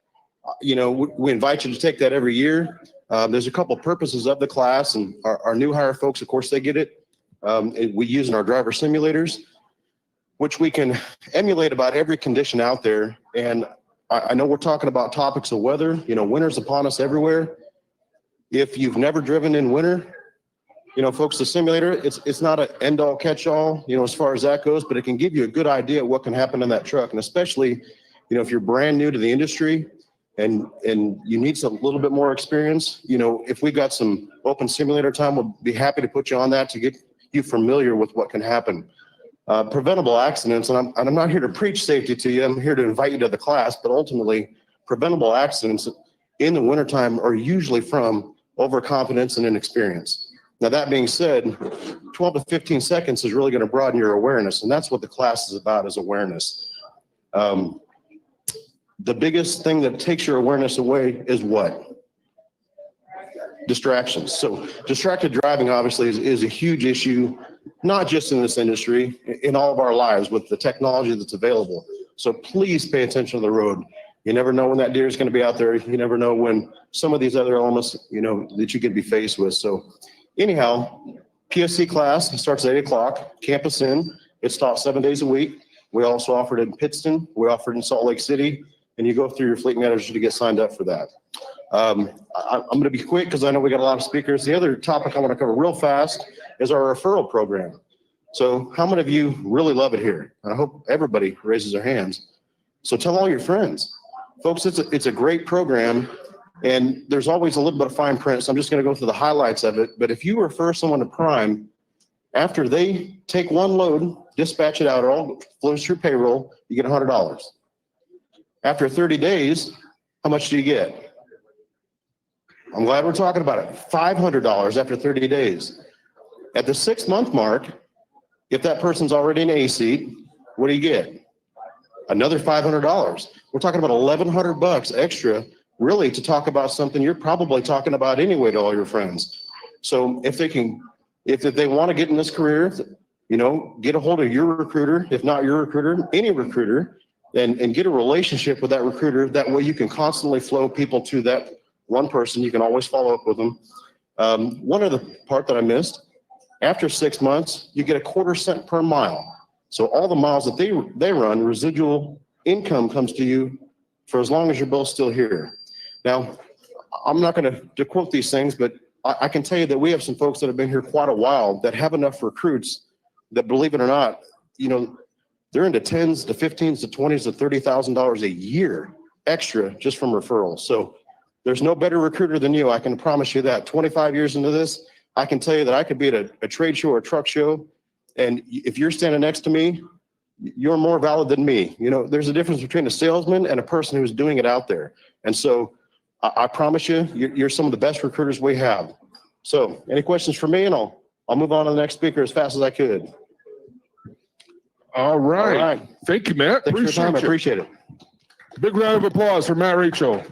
You know, we invite you to take that every year. There's a couple purposes of the class, and our new hire folks, of course, they get it. We use in our driver simulators, which we can emulate about every condition out there. And I know we're talking about topics of weather. You know, winter's upon us everywhere. If you've never driven in winter, you know, folks, the simulator, it's not an end-all catch-all, you know, as far as that goes, but it can give you a good idea of what can happen in that truck. And especially, you know, if you're brand new to the industry and you need a little bit more experience, you know, if we got some open simulator time, we'll be happy to put you on that to get you familiar with what can happen. Preventable accidents, and I'm not here to preach safety to you. I'm here to invite you to the class, but ultimately, preventable accidents in the wintertime are usually from overconfidence and inexperience. Now, that being said, 12 to 15 seconds is really going to broaden your awareness, and that's what the class is about, is awareness. The biggest thing that takes your awareness away is what? Distractions. So distracted driving obviously is a huge issue, not just in this industry, in all of our lives with the technology that's available. So please pay attention to the road. You never know when that deer is going to be out there. You never know when some of these other elements, you know, that you could be faced with. So anyhow, PSC class starts at 8 o'clock, Campus Inn. It's taught 7 days a week. We also offer it in Pittston. We offer it in Salt Lake City. And you go through your fleet manager to get signed up for that. I'm going to be quick because I know we got a lot of speakers. The other topic I want to cover real fast is our referral program. So how many of you really love it here? I hope everybody raises their hands. So tell all your friends. Folks, it's a great program, and there's always a little bit of fine print, so I'm just going to go through the highlights of it. But if you refer someone to Prime, after they take one load, dispatch it out, it all flows through payroll, you get $100. After 30 days, how much do you get? I'm glad we're talking about it. $500 after 30 days. At the 6-month mark, if that person's already in A seat, what do you get? Another $500. We're talking about $1,100 extra, really, to talk about something you're probably talking about anyway to all your friends. So if they want to get in this career, you know, get a hold of your recruiter, if not your recruiter, any recruiter, and get a relationship with that recruiter. That way you can constantly flow people to that one person. You can always follow up with them. One other part that I missed, after 6 months, you get a 1/4 cent per mile. So all the miles that they run, residual income comes to you for as long as you're both still here. Now, I'm not going to quote these things, but I can tell you that we have some folks that have been here quite a while that have enough recruits that, believe it or not, you know, they're into tens to 15s to 20s to $30,000 a year extra just from referrals. So there's no better recruiter than you. I can promise you that. 25 years into this, I can tell you that I could be at a trade show or a truck show, and if you're standing next to me, you're more valid than me. You know, there's a difference between a salesman and a person who's doing it out there. And so I promise you, you're some of the best recruiters we have. So any questions for me? And I'll move on to the next speaker as fast as I could. All right. All right. Thank you, Matt. Thanks for your time. I appreciate it. Big round of applause for Matt Rachel.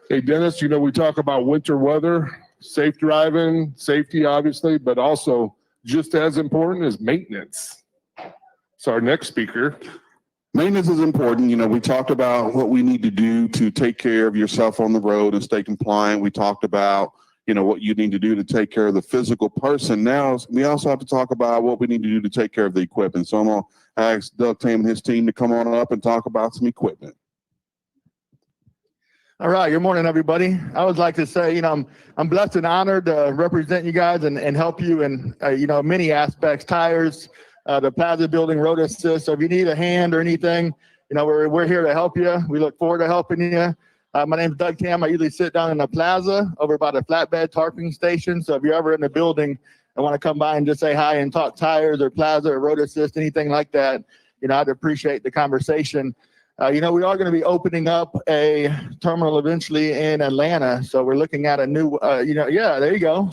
Hey, Dennis, you know, we talk about winter weather, safe driving, safety, obviously, but also just as important is maintenance. So our next speaker. Maintenance is important. You know, we talked about what we need to do to take care of yourself on the road and stay compliant. We talked about, you know, what you need to do to take care of the physical person. Now, we also have to talk about what we need to do to take care of the equipment. So I'm going to ask Doug Tam and his team to come on up and talk about some equipment. All right. Good morning, everybody. I would like to say, you know, I'm blessed and honored to represent you guys and help you in, you know, many aspects, tires, the Plaza building, road assist. So if you need a hand or anything, you know, we're here to help you. We look forward to helping you. My name is Doug Tam. I usually sit down in the Plaza over by the flatbed tarping station. So if you're ever in the building and want to come by and just say hi and talk tires or Plaza or road assist, anything like that, you know, I'd appreciate the conversation. You know, we are going to be opening up a terminal eventually in Atlanta. So we're looking at a new, you know, yeah, there you go.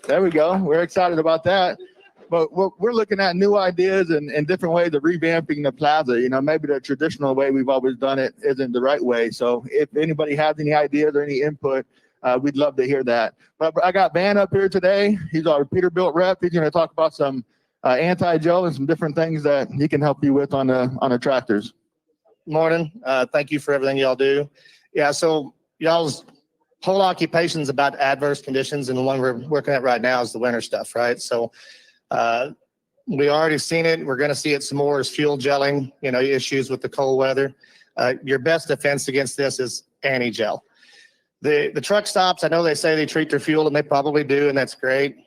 There we go. We're excited about that. But we're looking at new ideas and different ways of revamping the Plaza. You know, maybe the traditional way we've always done it isn't the right way. So if anybody has any ideas or any input, we'd love to hear that. But I got Van up here today. He's our Peterbilt rep. He's going to talk about some anti-gel and some different things that he can help you with on the tractors. Morning. Thank you for everything y'all do. Yeah, so y'all's whole occupation is about adverse conditions, and the one we're working at right now is the winter stuff, right? So we already seen it. We're going to see it some more is fuel gelling, you know, issues with the cold weather. Your best defense against this is anti-gel. The truck stops, I know they say they treat their fuel, and they probably do, and that's great.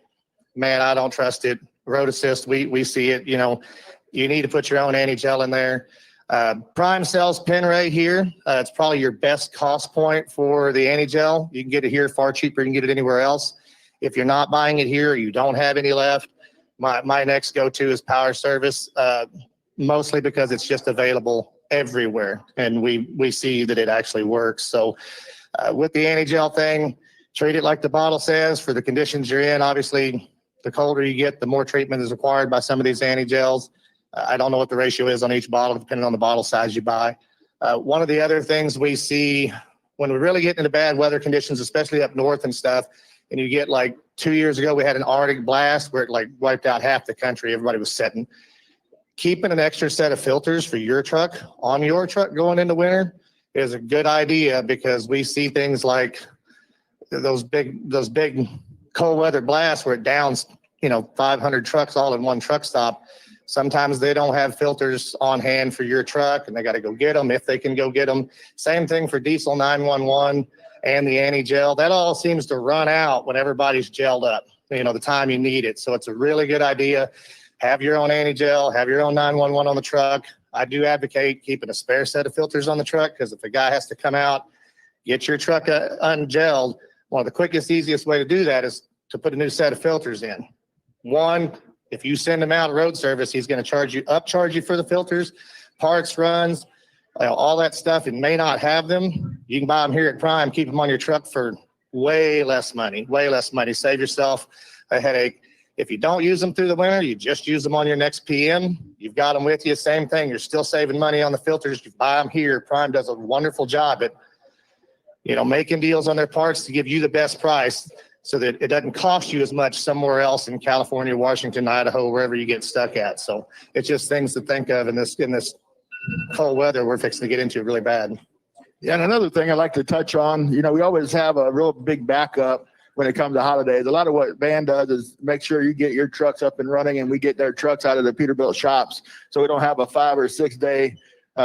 Man, I don't trust it. Road assist, we see it. You know, you need to put your own anti-gel in there. Prime sells pen right here. It's probably your best cost point for the anti-gel. You can get it here far cheaper. You can get it anywhere else. If you're not buying it here, or you don't have any left, my next go-to is Power Service, mostly because it's just available everywhere, and we see that it actually works. So with the anti-gel thing, treat it like the bottle says for the conditions you're in. Obviously, the colder you get, the more treatment is required by some of these anti-gels. I don't know what the ratio is on each bottle, depending on the bottle size you buy. One of the other things we see when we really get into bad weather conditions, especially up north and stuff, and you get like 2 years ago, we had an Arctic blast where it like wiped out half the country. Everybody was setting. Keeping an extra set of filters for your truck on your truck going into winter is a good idea, because we see things like those big cold weather blasts where it downs, you know, 500 trucks all in one truck stop. Sometimes they don't have filters on hand for your truck, and they got to go get them if they can go get them. Same thing for diesel 911 and the anti-gel. That all seems to run out when everybody's gelled up, you know, the time you need it. So it's a really good idea. Have your own anti-gel, have your own 911 on the truck. I do advocate keeping a spare set of filters on the truck, because if a guy has to come out, get your truck ungelled, one of the quickest, easiest way to do that is to put a new set of filters in. One, if you send him out road service, he's going to upcharge you for the filters, parts, runs, all that stuff, and may not have them. You can buy them here at Prime, keep them on your truck for way less money. Save yourself a headache. If you don't use them through the winter, you just use them on your next PM. You've got them with you, same thing. You're still saving money on the filters. You buy them here. Prime does a wonderful job at, you know, making deals on their parts to give you the best price, so that it doesn't cost you as much somewhere else in California, Washington, Idaho, wherever you get stuck at. So it's just things to think of in this cold weather we're fixing to get into really bad. Yeah, and another thing I'd like to touch on, you know, we always have a real big backup when it comes to holidays. A lot of what Van does is make sure you get your trucks up and running, and we get their trucks out of the Peterbilt shops, so we don't have a 5 or 6 day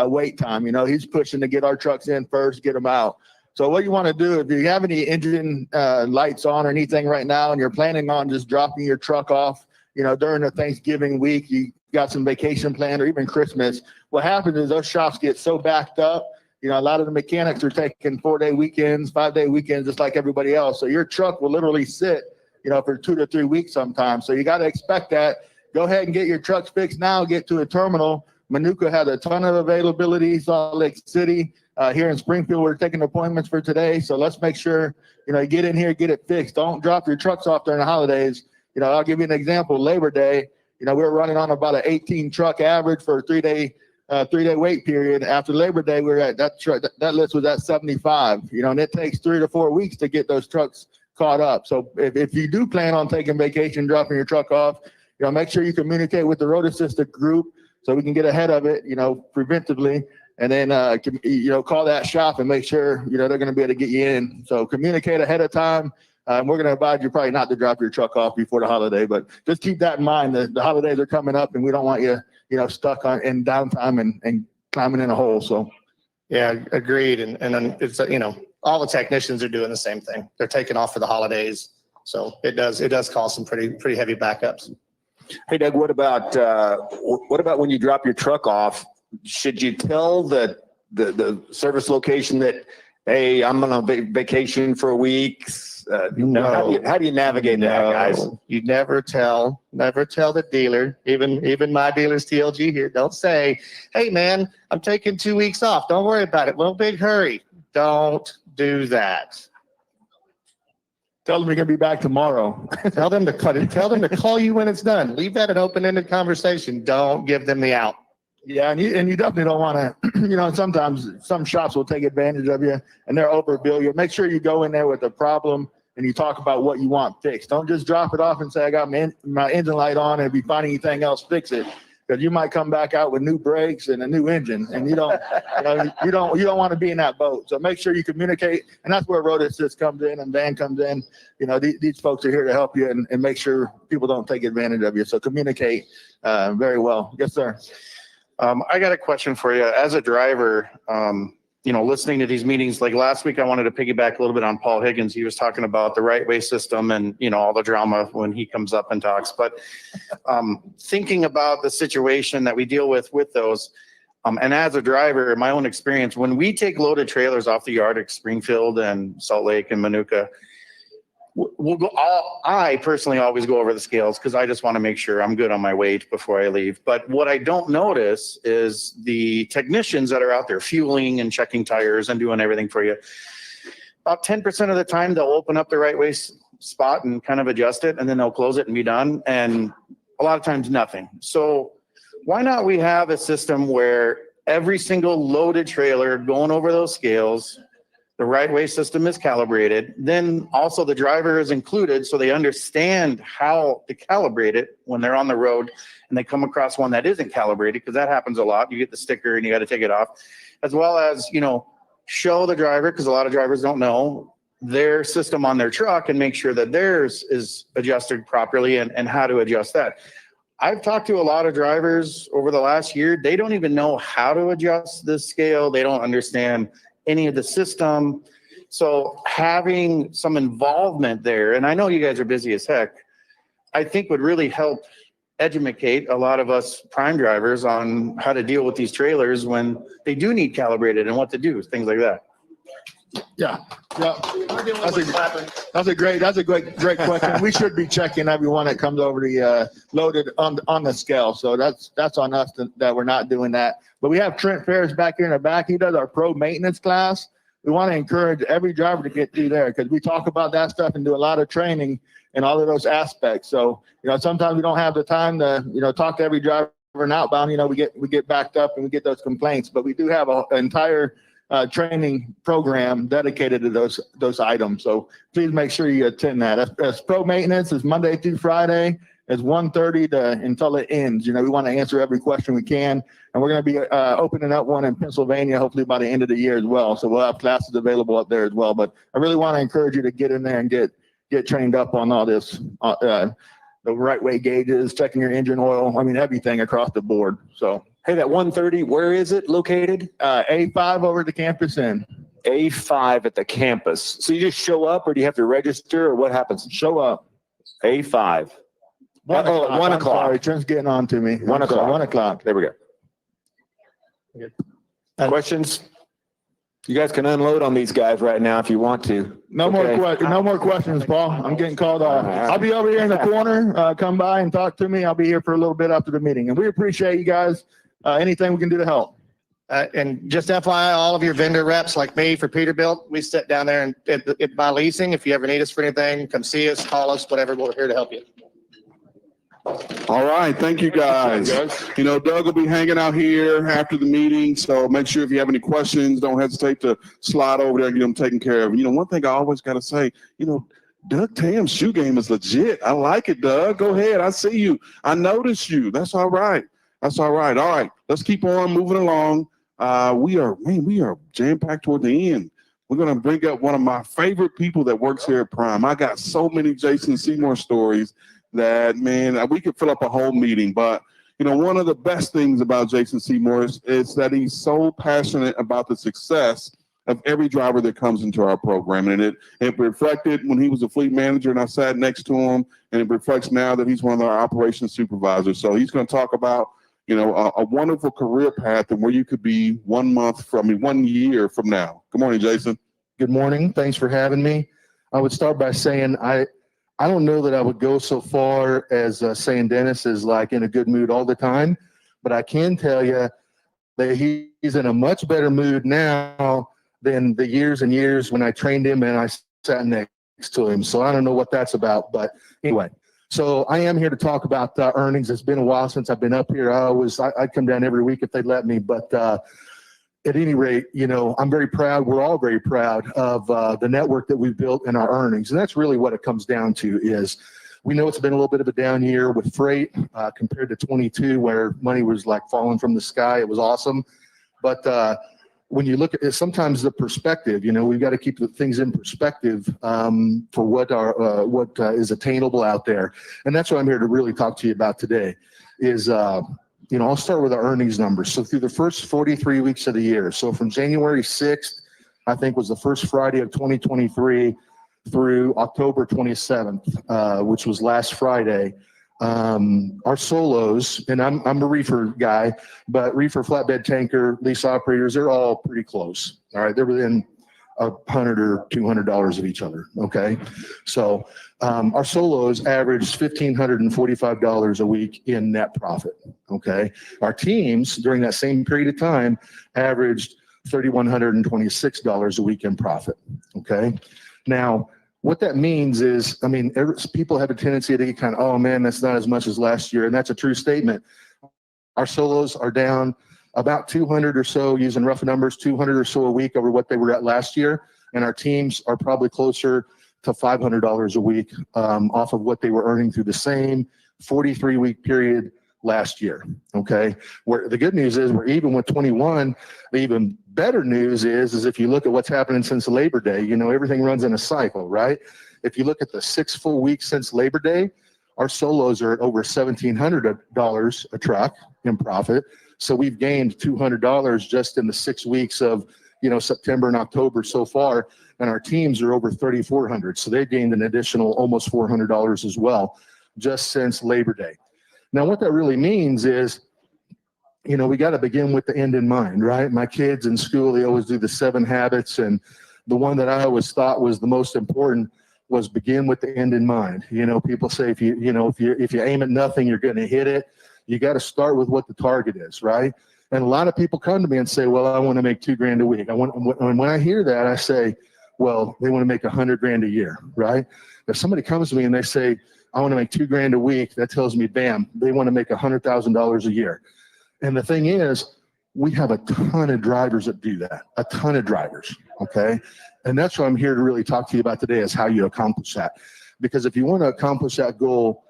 wait time. You know, he's pushing to get our trucks in first, get them out. So what you want to do, if you have any engine lights on or anything right now, and you're planning on just dropping your truck off, you know, during the Thanksgiving week, you got some vacation planned, or even Christmas, what happens is those shops get so backed up. You know, a lot of the mechanics are taking 4-day weekends, 5-day weekends, just like everybody else. So your truck will literally sit, you know, for 2 to 3 weeks sometimes. So you got to expect that. Go ahead and get your trucks fixed now, get to a terminal Manuka had a ton of availability. Salt Lake City, here in Springfield, we're taking appointments for today. So let's make sure, you get in here, get it fixed. Don't drop your trucks off during the holidays. I'll give you an example. Labor Day, we're running on about an 18 truck average for a 3-day wait period. After Labor Day, we're at that list was at 75, and it takes 3 to 4 weeks to get those trucks caught up. So if you do plan on taking vacation, dropping your truck off, make sure you communicate with the Road Assistant group so we can get ahead of it, preventively. And then, call that shop and make sure, they're going to be able to get you in. So communicate ahead of time. We're going to advise you probably not to drop your truck off before the holiday, but just keep that in mind that the holidays are coming up and we don't want you, stuck in downtime and climbing in a hole. So. Yeah, agreed. And it's, all the technicians are doing the same thing. They're taking off for the holidays. So it does cause some pretty heavy backups. Hey, Doug, what about when you drop your truck off? Should you tell the service location that, hey, I'm on a vacation for a week? No. How do you navigate that, guys? You never tell the dealer, even my dealer's TLG here. Don't say, hey man, I'm taking 2 weeks off. Don't worry about it. No big hurry. Don't do that. Tell them you're going to be back tomorrow. Tell them to call you when it's done. Leave that an open-ended conversation. Don't give them the out. Yeah, and you definitely don't want to, sometimes some shops will take advantage of you and they're overbill you. Make sure you go in there with a problem and you talk about what you want fixed. Don't just drop it off and say, I got my engine light on, and if you find anything else, fix it. Because you might come back out with new brakes and a new engine, and you don't want to be in that boat. So make sure you communicate, and that's where Road Assist comes in and Van comes in. These folks are here to help you and make sure people don't take advantage of you. So communicate very well. Yes, sir. I got a question for you. As a driver, listening to these meetings, like last week, I wanted to piggyback a little bit on Paul Higgins. He was talking about the right way system and, all the drama when he comes up and talks. But thinking about the situation that we deal with those, and as a driver, in my own experience, when we take loaded trailers off the yard at Springfield and Salt Lake and Manuka, I personally always go over the scales because I just want to make sure I'm good on my weight before I leave. But what I don't notice is the technicians that are out there fueling and checking tires and doing everything for you. About 10% of the time, they'll open up the right way spot and kind of adjust it, and then they'll close it and be done. And a lot of times nothing. So why not we have a system where every single loaded trailer going over those scales, the right way system is calibrated. Then also the driver is included so they understand how to calibrate it when they're on the road and they come across one that isn't calibrated, because that happens a lot. You get the sticker and you got to take it off, as well as, show the driver, because a lot of drivers don't know their system on their truck, and make sure that theirs is adjusted properly and how to adjust that. I've talked to a lot of drivers over the last year. They don't even know how to adjust this scale. They don't understand any of the system. So having some involvement there, and I know you guys are busy as heck, I think would really help educate a lot of us prime drivers on how to deal with these trailers when they do need calibrated and what to do, things like that. Yeah. That's a great question. We should be checking everyone that comes over the loaded on the scale. So that's on us that we're not doing that. But we have Trent Ferris back here in the back. He does our pro maintenance class. We want to encourage every driver to get through there, because we talk about that stuff and do a lot of training in all of those aspects. So, sometimes we don't have the time to, talk to every driver and outbound. We get backed up and we get those complaints, but we do have an entire training program dedicated to those items. So please make sure you attend that. That's pro maintenance. Is Monday through Friday. It's 1:30 until it ends. We want to answer every question we can, and we're going to be opening up one in Pennsylvania hopefully by the end of the year as well. So we'll have classes available up there as well. But I really want to encourage you to get in there and get trained up on all this, the right way gauges, checking your engine oil. I mean, everything across the board. So. Hey, that 1:30, where is it located? A5 over the campus end. A5 at the campus. So you just show up, or do you have to register, or what happens? Show up. A5. 1 o'clock. 1 o'clock. Sorry, Trent's getting on to me. 1 o'clock. 1 o'clock. There we go. Questions? You guys can unload on these guys right now if you want to. No more questions, Paul. I'm getting called off. I'll be over here in the corner. Come by and talk to me. I'll be here for a little bit after the meeting. And we appreciate you guys anything we can do to help. And just FYI, all of your vendor reps like me for Peterbilt, we sit down there and by leasing. If you ever need us for anything, come see us, call us, whatever. We're here to help you. All right, thank you guys. You know, Doug will be hanging out here after the meeting, so make sure if you have any questions, don't hesitate to slide over there and get them taken care of. You know, one thing I always got to say, you know, Doug Tam's shoe game is legit. I like it, Doug. Go ahead. I see you. I noticed you. That's all right. That's all right. All right, let's keep on moving along. We are jam-packed toward the end. We're going to bring up one of my favorite people that works here at Prime. I got so many Jason Seymour stories that, man, we could fill up a whole meeting. But, you know, one of the best things about Jason Seymour is that he's so passionate about the success of every driver that comes into our program. And it reflected when he was a fleet manager and I sat next to him, and it reflects now that he's one of our operations supervisors. So he's going to talk about, you know, a wonderful career path and where you could be 1 year from now. Good morning, Jason. Good morning. Thanks for having me. I would start by saying I don't know that I would go so far as saying Dennis is like in a good mood all the time, but I can tell you that he's in a much better mood now than the years and years when I trained him and I sat next to him. So I don't know what that's about, but anyway. So I am here to talk about earnings. It's been a while since I've been up here. I'd come down every week if they'd let me, but at any rate, you know, I'm very proud. We're all very proud of the network that we've built and our earnings. And that's really what it comes down to is we know it's been a little bit of a down year with freight compared to 22 where money was like falling from the sky. It was awesome. But when you look at it, sometimes the perspective, you know, we've got to keep the things in perspective for what is attainable out there. And that's what I'm here to really talk to you about today is you know, I'll start with our earnings numbers. So through the first 43 weeks of the year, so from January 6th, I think was the first Friday of 2023 through October 27th, which was last Friday, our solos, and I'm a reefer guy, but reefer, flatbed tanker, lease operators, they're all pretty close. All right, they're within $100 or $200 of each other. Okay, so our solos averaged $1,545 a week in net profit. Okay, our teams during that same period of time averaged $3,126 a week in profit. Okay, now what that means is, I mean, people have a tendency to get kind of, oh man, that's not as much as last year, and that's a true statement. Our solos are down about 200 or so, using rough numbers, 200 or so a week over what they were at last year. And our teams are probably closer to $500 a week off of what they were earning through the same 43-week period last year. Okay, where the good news is we're even with 21. The even better news is if you look at what's happening since Labor Day, you know, everything runs in a cycle, right? If you look at the 6 full weeks since Labor Day, our solos are at over $1,700 a truck in profit. So we've gained $200 just in the 6 weeks of, you know, September and October so far, and our teams are over $3,400. So they gained an additional almost $400 as well, just since Labor Day. Now, what that really means is, you know, we got to begin with the end in mind, right? My kids in school, they always do the 7 habits, and the one that I always thought was the most important was begin with the end in mind. You know, people say if you aim at nothing, you're going to hit it. You got to start with what the target is, right? And a lot of people come to me and say, well, I want to make $2,000 a week. And when I hear that, I say, well, they want to make $100,000 a year, right? If somebody comes to me and they say, I want to make $2,000 a week, that tells me, bam, they want to make $100,000 a year. And the thing is, we have a ton of drivers that do that, a ton of drivers, okay? And that's what I'm here to really talk to you about today is how you accomplish that. Because if you want to accomplish that goal,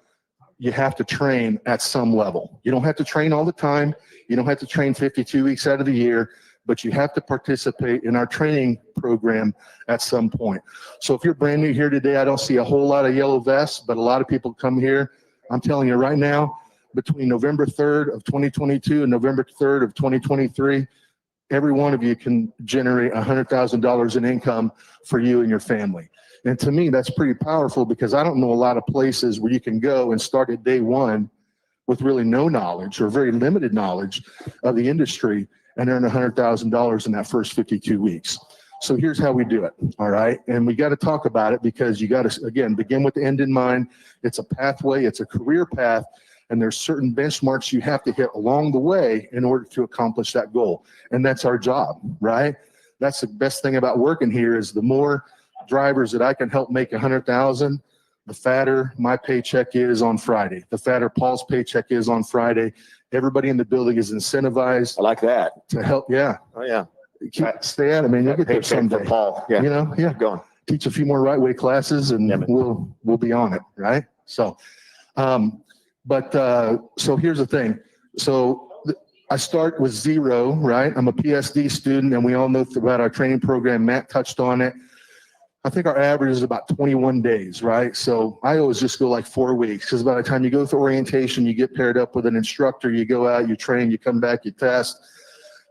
you have to train at some level. You don't have to train all the time. You don't have to train 52 weeks out of the year, but you have to participate in our training program at some point. So if you're brand new here today, I don't see a whole lot of yellow vests, but a lot of people come here. I'm telling you right now, between November 3rd of 2022 and November 3rd of 2023, every one of you can generate $100,000 in income for you and your family. And to me, that's pretty powerful because I don't know a lot of places where you can go and start at day one with really no knowledge or very limited knowledge of the industry and earn $100,000 in that first 52 weeks. So here's how we do it, all right? And we got to talk about it because you got to, again, begin with the end in mind. It's a pathway. It's a career path And there's certain benchmarks you have to hit along the way in order to accomplish that goal. And that's our job, right? That's the best thing about working here is the more drivers that I can help make 100,000, the fatter my paycheck is on Friday. The fatter Paul's paycheck is on Friday. Everybody in the building is incentivized. I like that. To help. Yeah. Oh, yeah. Stay at it, man. You'll get there Paycheck someday. for Paul. Yeah. You know, yeah. Keep going. Teach a few more right way classes and Yeah, man. we'll be on it, right? So, so here's the thing. So I start with zero, right? I'm a PSD student, and we all know about our training program. Matt touched on it. I think our average is about 21 days, right? So I always just go like 4 weeks, because by the time you go through orientation, you get paired up with an instructor, you go out, you train, you come back, you test,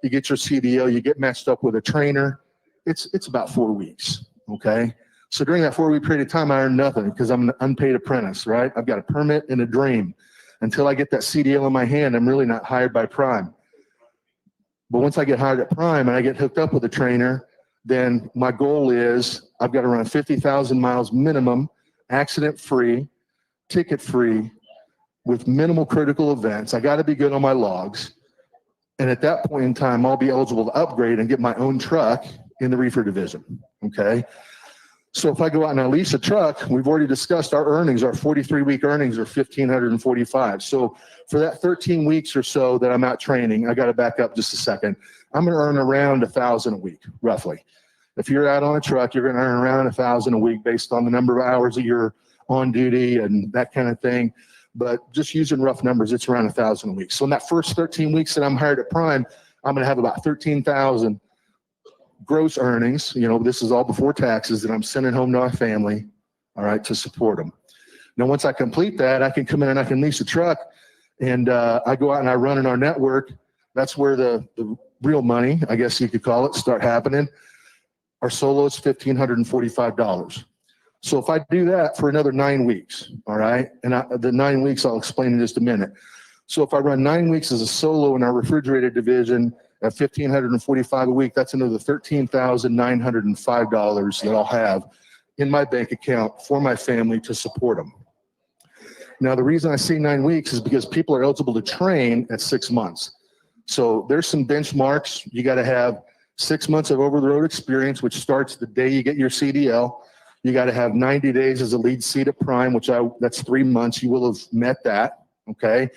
you get your CDL, you get matched up with a trainer. It's about 4 weeks, okay? So during that 4 week period of time, I earn nothing because I'm an unpaid apprentice, right? I've got a permit and a dream. Until I get that CDL in my hand, I'm really not hired by Prime. But once I get hired at Prime and I get hooked up with a trainer, then my goal is I've got to run 50,000 miles minimum, accident-free, ticket-free, with minimal critical events. I got to be good on my logs. And at that point in time, I'll be eligible to upgrade and get my own truck in the reefer division, okay? So if I go out and I lease a truck, we've already discussed our earnings, our 43-week earnings are $1,545. So for that 13 weeks or so that I'm out training, I got to back up just a second. I'm going to earn around $1,000 a week, roughly. If you're out on a truck, you're going to earn around $1,000 a week based on the number of hours that you're on duty and that kind of thing. But just using rough numbers, it's around $1,000 a week. So in that first 13 weeks that I'm hired at Prime, I'm going to have about 13,000 gross earnings. You know, this is all before taxes that I'm sending home to my family, all right, to support them. Now, once I complete that, I can come in and I can lease a truck, and I go out and I run in our network. That's where the real money, I guess you could call it, start happening. Our solo is $1,545. So if I do that for another 9 weeks, all right, and the 9 weeks I'll explain in just a minute. So if I run 9 weeks as a solo in our refrigerated division at $1,545 a week, that's another $13,905 that I'll have in my bank account for my family to support them. Now, the reason I say 9 weeks is because people are eligible to train at 6 months. So there's some benchmarks. You got to have 6 months of over-the-road experience, which starts the day you get your CDL. You got to have 90 days as a lead seat at Prime, that's 3 months. You will have met that, okay?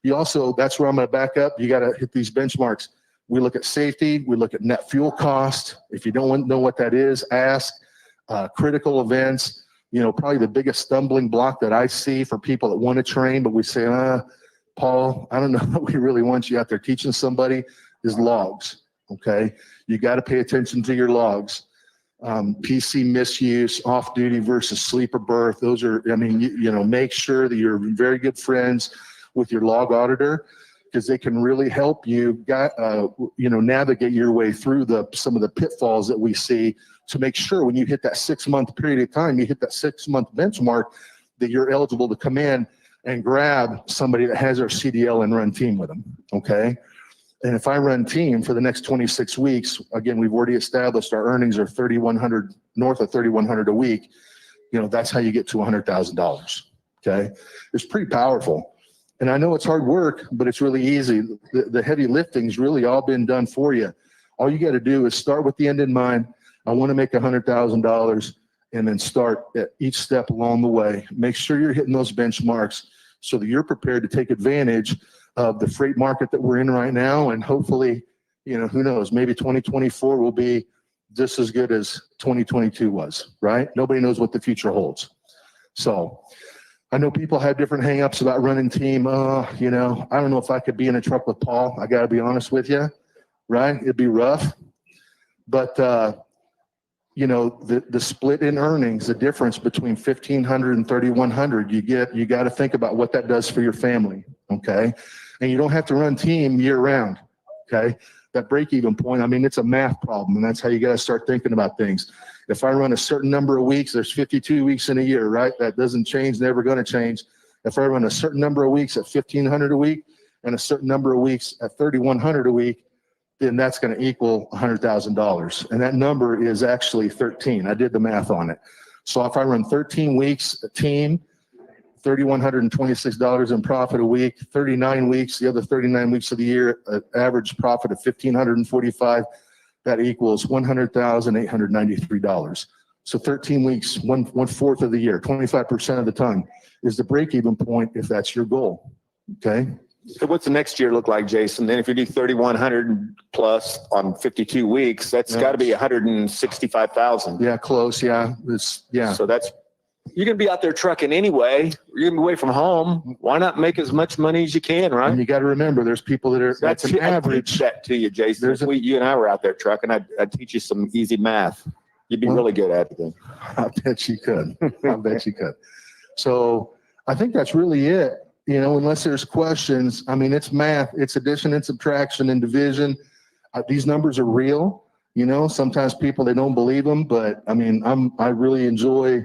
You also, that's where I'm going to back up. You got to hit these benchmarks. We look at safety. We look at net fuel cost. If you don't know what that is, ask. Critical events. You know, probably the biggest stumbling block that I see for people that want to train, but we say, Paul, I don't know that we really want you out there teaching somebody, is logs, okay? You got to pay attention to your logs. PC misuse, off-duty versus sleeper berth. Those are, I mean, you know, make sure that you're very good friends with your log auditor, because they can really help you, you know, navigate your way through some of the pitfalls that we see, to make sure when you hit that 6 month period of time, you hit that 6 month benchmark, that you're eligible to come in and grab somebody that has our CDL and run team with them, okay? And if I run team for the next 26 weeks, again, we've already established our earnings are $3,100, north of $3,100 a week. You know, that's how you get to $100,000, okay? It's pretty powerful. And I know it's hard work, but it's really easy. The heavy lifting's really all been done for you. All you got to do is start with the end in mind. I want to make $100,000, and then start at each step along the way. Make sure you're hitting those benchmarks so that you're prepared to take advantage of the freight market that we're in right now. And hopefully, you know, who knows, maybe 2024 will be just as good as 2022 was, right? Nobody knows what the future holds. So I know people have different hangups about running team. You know, I don't know if I could be in a truck with Paul. I got to be honest with you, right? It'd be rough. But, you know, the split in earnings, the difference between $1,500 and $3,100, you got to think about what that does for your family, okay? And you don't have to run team year round, okay? That break-even point, I mean, it's a math problem, and that's how you got to start thinking about things. If I run a certain number of weeks, there's 52 weeks in a year, right? That doesn't change, never going to change. If I run a certain number of weeks at $1,500 a week and a certain number of weeks at $3,100 a week, then that's going to equal $100,000. And that number is actually 13. I did the math on it. So if I run 13 weeks a team, $3,126 in profit a week, 39 weeks, the other 39 weeks of the year, an average profit of $1,545. That equals $100,893. So 13 weeks, one fourth of the year, 25% of the time is the break-even point if that's your goal. Okay. So what's the next year look like, Jason? Then if you do 3,100 plus on 52 weeks, that's got to be 165,000. Yeah, close. Yeah. So that's, you're going to be out there trucking anyway. You're going to be away from home. Why not make as much money as you can, right? And you got to remember, there's people that are, that's an average. I teach that to you, Jason. If you and I were out there trucking, I'd teach you some easy math. You'd be really good at it then. I bet you could. I bet you could. So I think that's really it. You know, unless there's questions, I mean, it's math, it's addition and subtraction and division. These numbers are real. You know, sometimes people, they don't believe them, but I mean, I really enjoy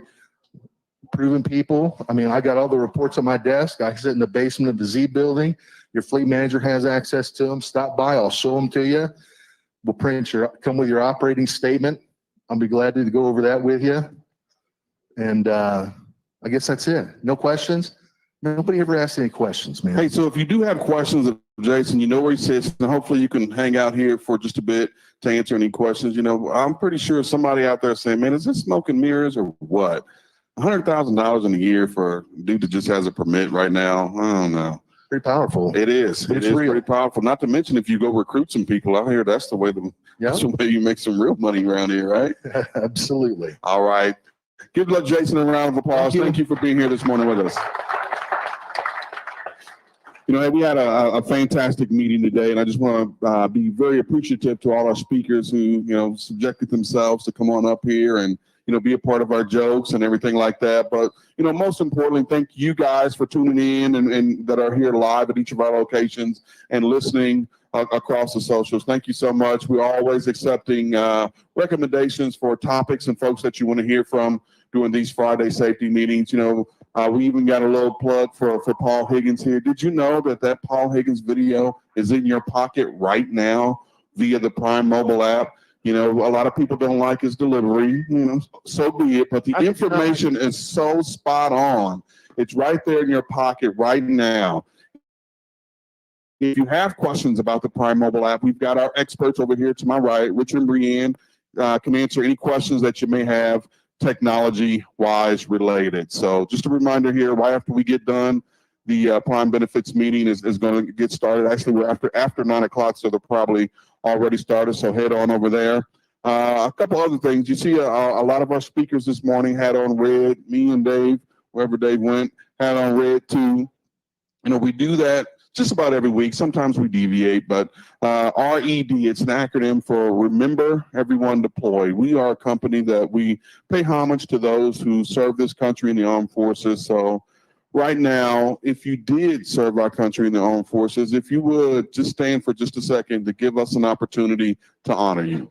proving people. I mean, I got all the reports on my desk. I sit in the basement of the Z building. Your fleet manager has access to them. Stop by, I'll show them to you. We'll come with your operating statement. I'll be glad to go over that with you. And I guess that's it. No questions? Nobody ever asked any questions, man. Hey, so if you do have questions of Jason, you know where he sits, and hopefully you can hang out here for just a bit to answer any questions. You know, I'm pretty sure somebody out there saying, man, is this smoke and mirrors or what? $100,000 in a year for a dude that just has a permit right now. I don't know. Pretty powerful. It is. It is pretty powerful. Not to mention if you go recruit some people out here, that's the way that's the way you make some real money around here, right? Absolutely. All right. Give Jason a round of applause. Thank you for being here this morning with us. You know, we had a fantastic meeting today, and I just want to be very appreciative to all our speakers who, you know, subjected themselves to come on up here and, you know, be a part of our jokes and everything like that. But, you know, most importantly, thank you guys for tuning in and that are here live at each of our locations and listening across the socials. Thank you so much. We're always accepting recommendations for topics and folks that you want to hear from during these Friday safety meetings. You know, we even got a little plug for Paul Higgins here. Did you know that Paul Higgins video is in your pocket right now via the Prime mobile app? You know, a lot of people don't like his delivery, you know, so be it, but the information is so spot on. It's right there in your pocket right now. If you have questions about the Prime mobile app, we've got our experts over here to my right. Richard and Brianne can answer any questions that you may have technology-wise related. So just a reminder here, right after we get done, the Prime Benefits meeting is going to get started. Actually, we're after 9 o'clock, so they're probably already started, so head on over there. A couple other things. You see a lot of our speakers this morning had on red. Me and Dave, wherever Dave went, had on red too. You know, we do that just about every week. Sometimes we deviate, but RED, it's an acronym for Remember Everyone Deployed. We are a company that we pay homage to those who serve this country in the armed forces. So right now, if you did serve our country in the armed forces, if you would just stand for just a second to give us an opportunity to honor you.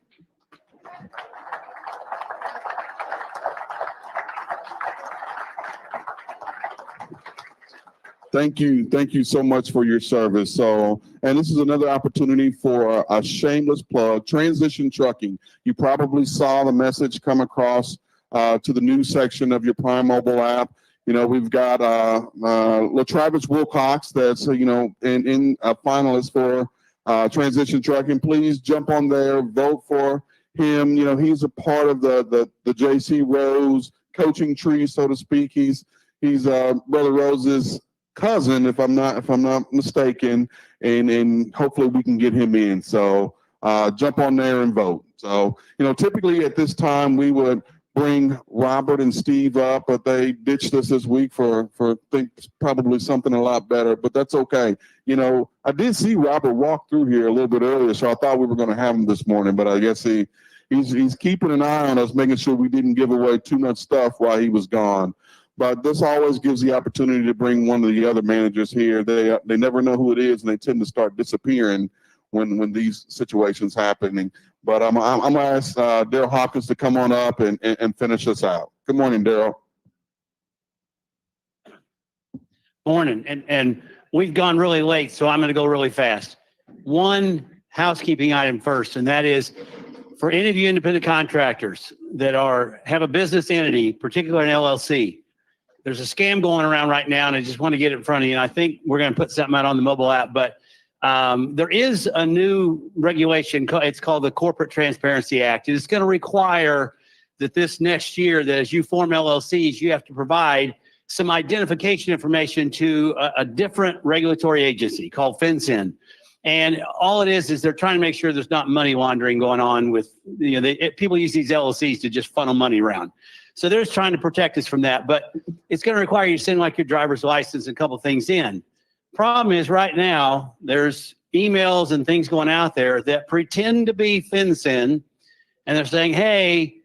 Thank you. Thank you so much for your service. So, and this is another opportunity for a shameless plug, Transition Trucking. You probably saw the message come across to the news section of your Prime mobile app. You know, we've got LaTravis Wilcox that's, you know, in a finalist for Transition Trucking. Please jump on there, vote for him. You know, he's a part of the JC Rose coaching tree, so to speak. He's Brother Rose's cousin, if I'm not mistaken, and hopefully we can get him in. So jump on there and vote. So, you know, typically at this time we would bring Robert and Steve up, but they ditched us this week for think probably something a lot better, but that's okay. You know, I did see Robert walk through here a little bit earlier, so I thought we were going to have him this morning, but I guess he's keeping an eye on us, making sure we didn't give away too much stuff while he was gone. But this always gives the opportunity to bring one of the other managers here. They never know who it is, and they tend to start disappearing when these situations happen. But I'm going to ask Daryl Hopkins to come on up and finish us out. Good morning, Daryl. Morning, and we've gone really late, so I'm going to go really fast. One housekeeping item first, and that is for any of you independent contractors that have a business entity, particularly an LLC. there's a scam going around right now, and I just want to get it in front of you. And I think we're going to put something out on the mobile app, but there is a new regulation. It's called the Corporate Transparency Act. It's going to require that this next year, that as you form LLCs, you have to provide some identification information to a different regulatory agency called FinCEN. And all it is they're trying to make sure there's not money laundering going on with, people use these LLCs to just funnel money around. So they're just trying to protect us from that, but it's going to require you to send like your driver's license and a couple things in. Problem is right now, there's emails and things going out there that pretend to be FinCEN, and they're saying, hey,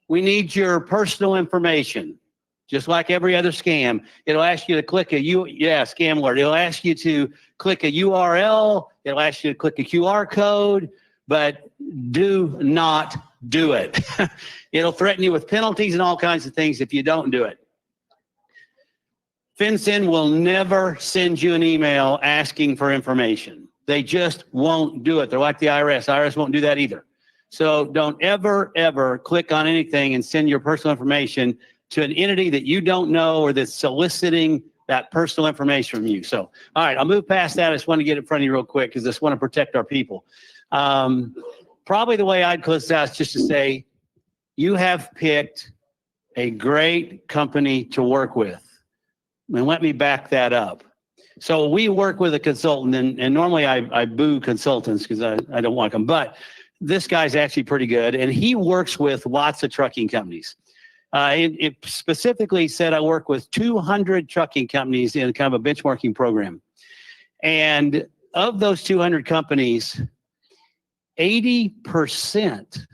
we need your personal information. Just like every other scam, it'll ask you to click scam alert. It'll ask you to click a URL. It'll ask you to click a QR code, but do not do it. It'll threaten you with penalties and all kinds of things if you don't do it. FinCEN will never send you an email asking for information. They just won't do it. They're like the IRS. IRS won't do that either. So don't ever, ever click on anything and send your personal information to an entity that you don't know or that's soliciting that personal information from you. So, all right, I'll move past that. I just want to get in front of you real quick because I just want to protect our people. Probably the way I'd close out is just to say, you have picked a great company to work with. And let me back that up. So we work with a consultant, and normally I boo consultants because I don't like them, but this guy's actually pretty good, and he works with lots of trucking companies. It specifically said I work with 200 trucking companies in kind of a benchmarking program. And of those 200 companies, 80%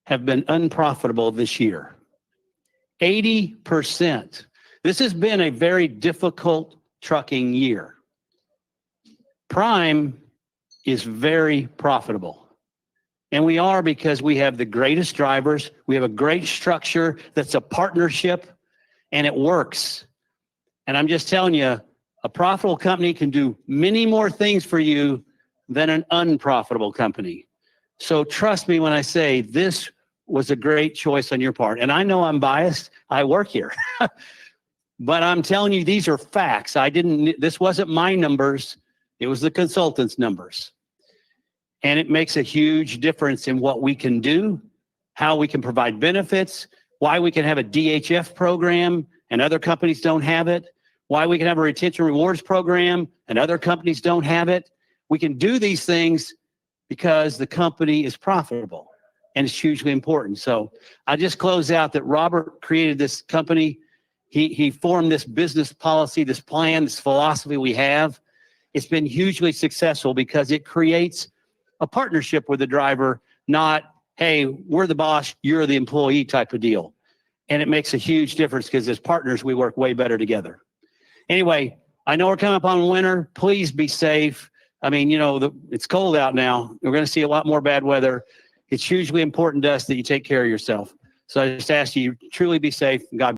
have been unprofitable this year. 80%. This has been a very difficult trucking year. Prime is very profitable. And we are because we have the greatest drivers. We have a great structure that's a partnership, and it works. And I'm just telling you, a profitable company can do many more things for you than an unprofitable company. So trust me when I say this was a great choice on your part. And I know I'm biased. I work here. But I'm telling you, these are facts. This wasn't my numbers. It was the consultant's numbers. And it makes a huge difference in what we can do, how we can provide benefits, why we can have a DHF program and other companies don't have it, why we can have a retention rewards program and other companies don't have it. We can do these things because the company is profitable, and it's hugely important. So I just close out that Robert created this company. He formed this business policy, this plan, this philosophy we have. It's been hugely successful because it creates a partnership with the driver, not, hey, we're the boss, you're the employee type of deal. And it makes a huge difference because as partners, we work way better together. Anyway, I know we're coming up on winter. Please be safe. I mean, it's cold out now. We're going to see a lot more bad weather. It's hugely important to us that you take care of yourself. So I just ask you, truly be safe. God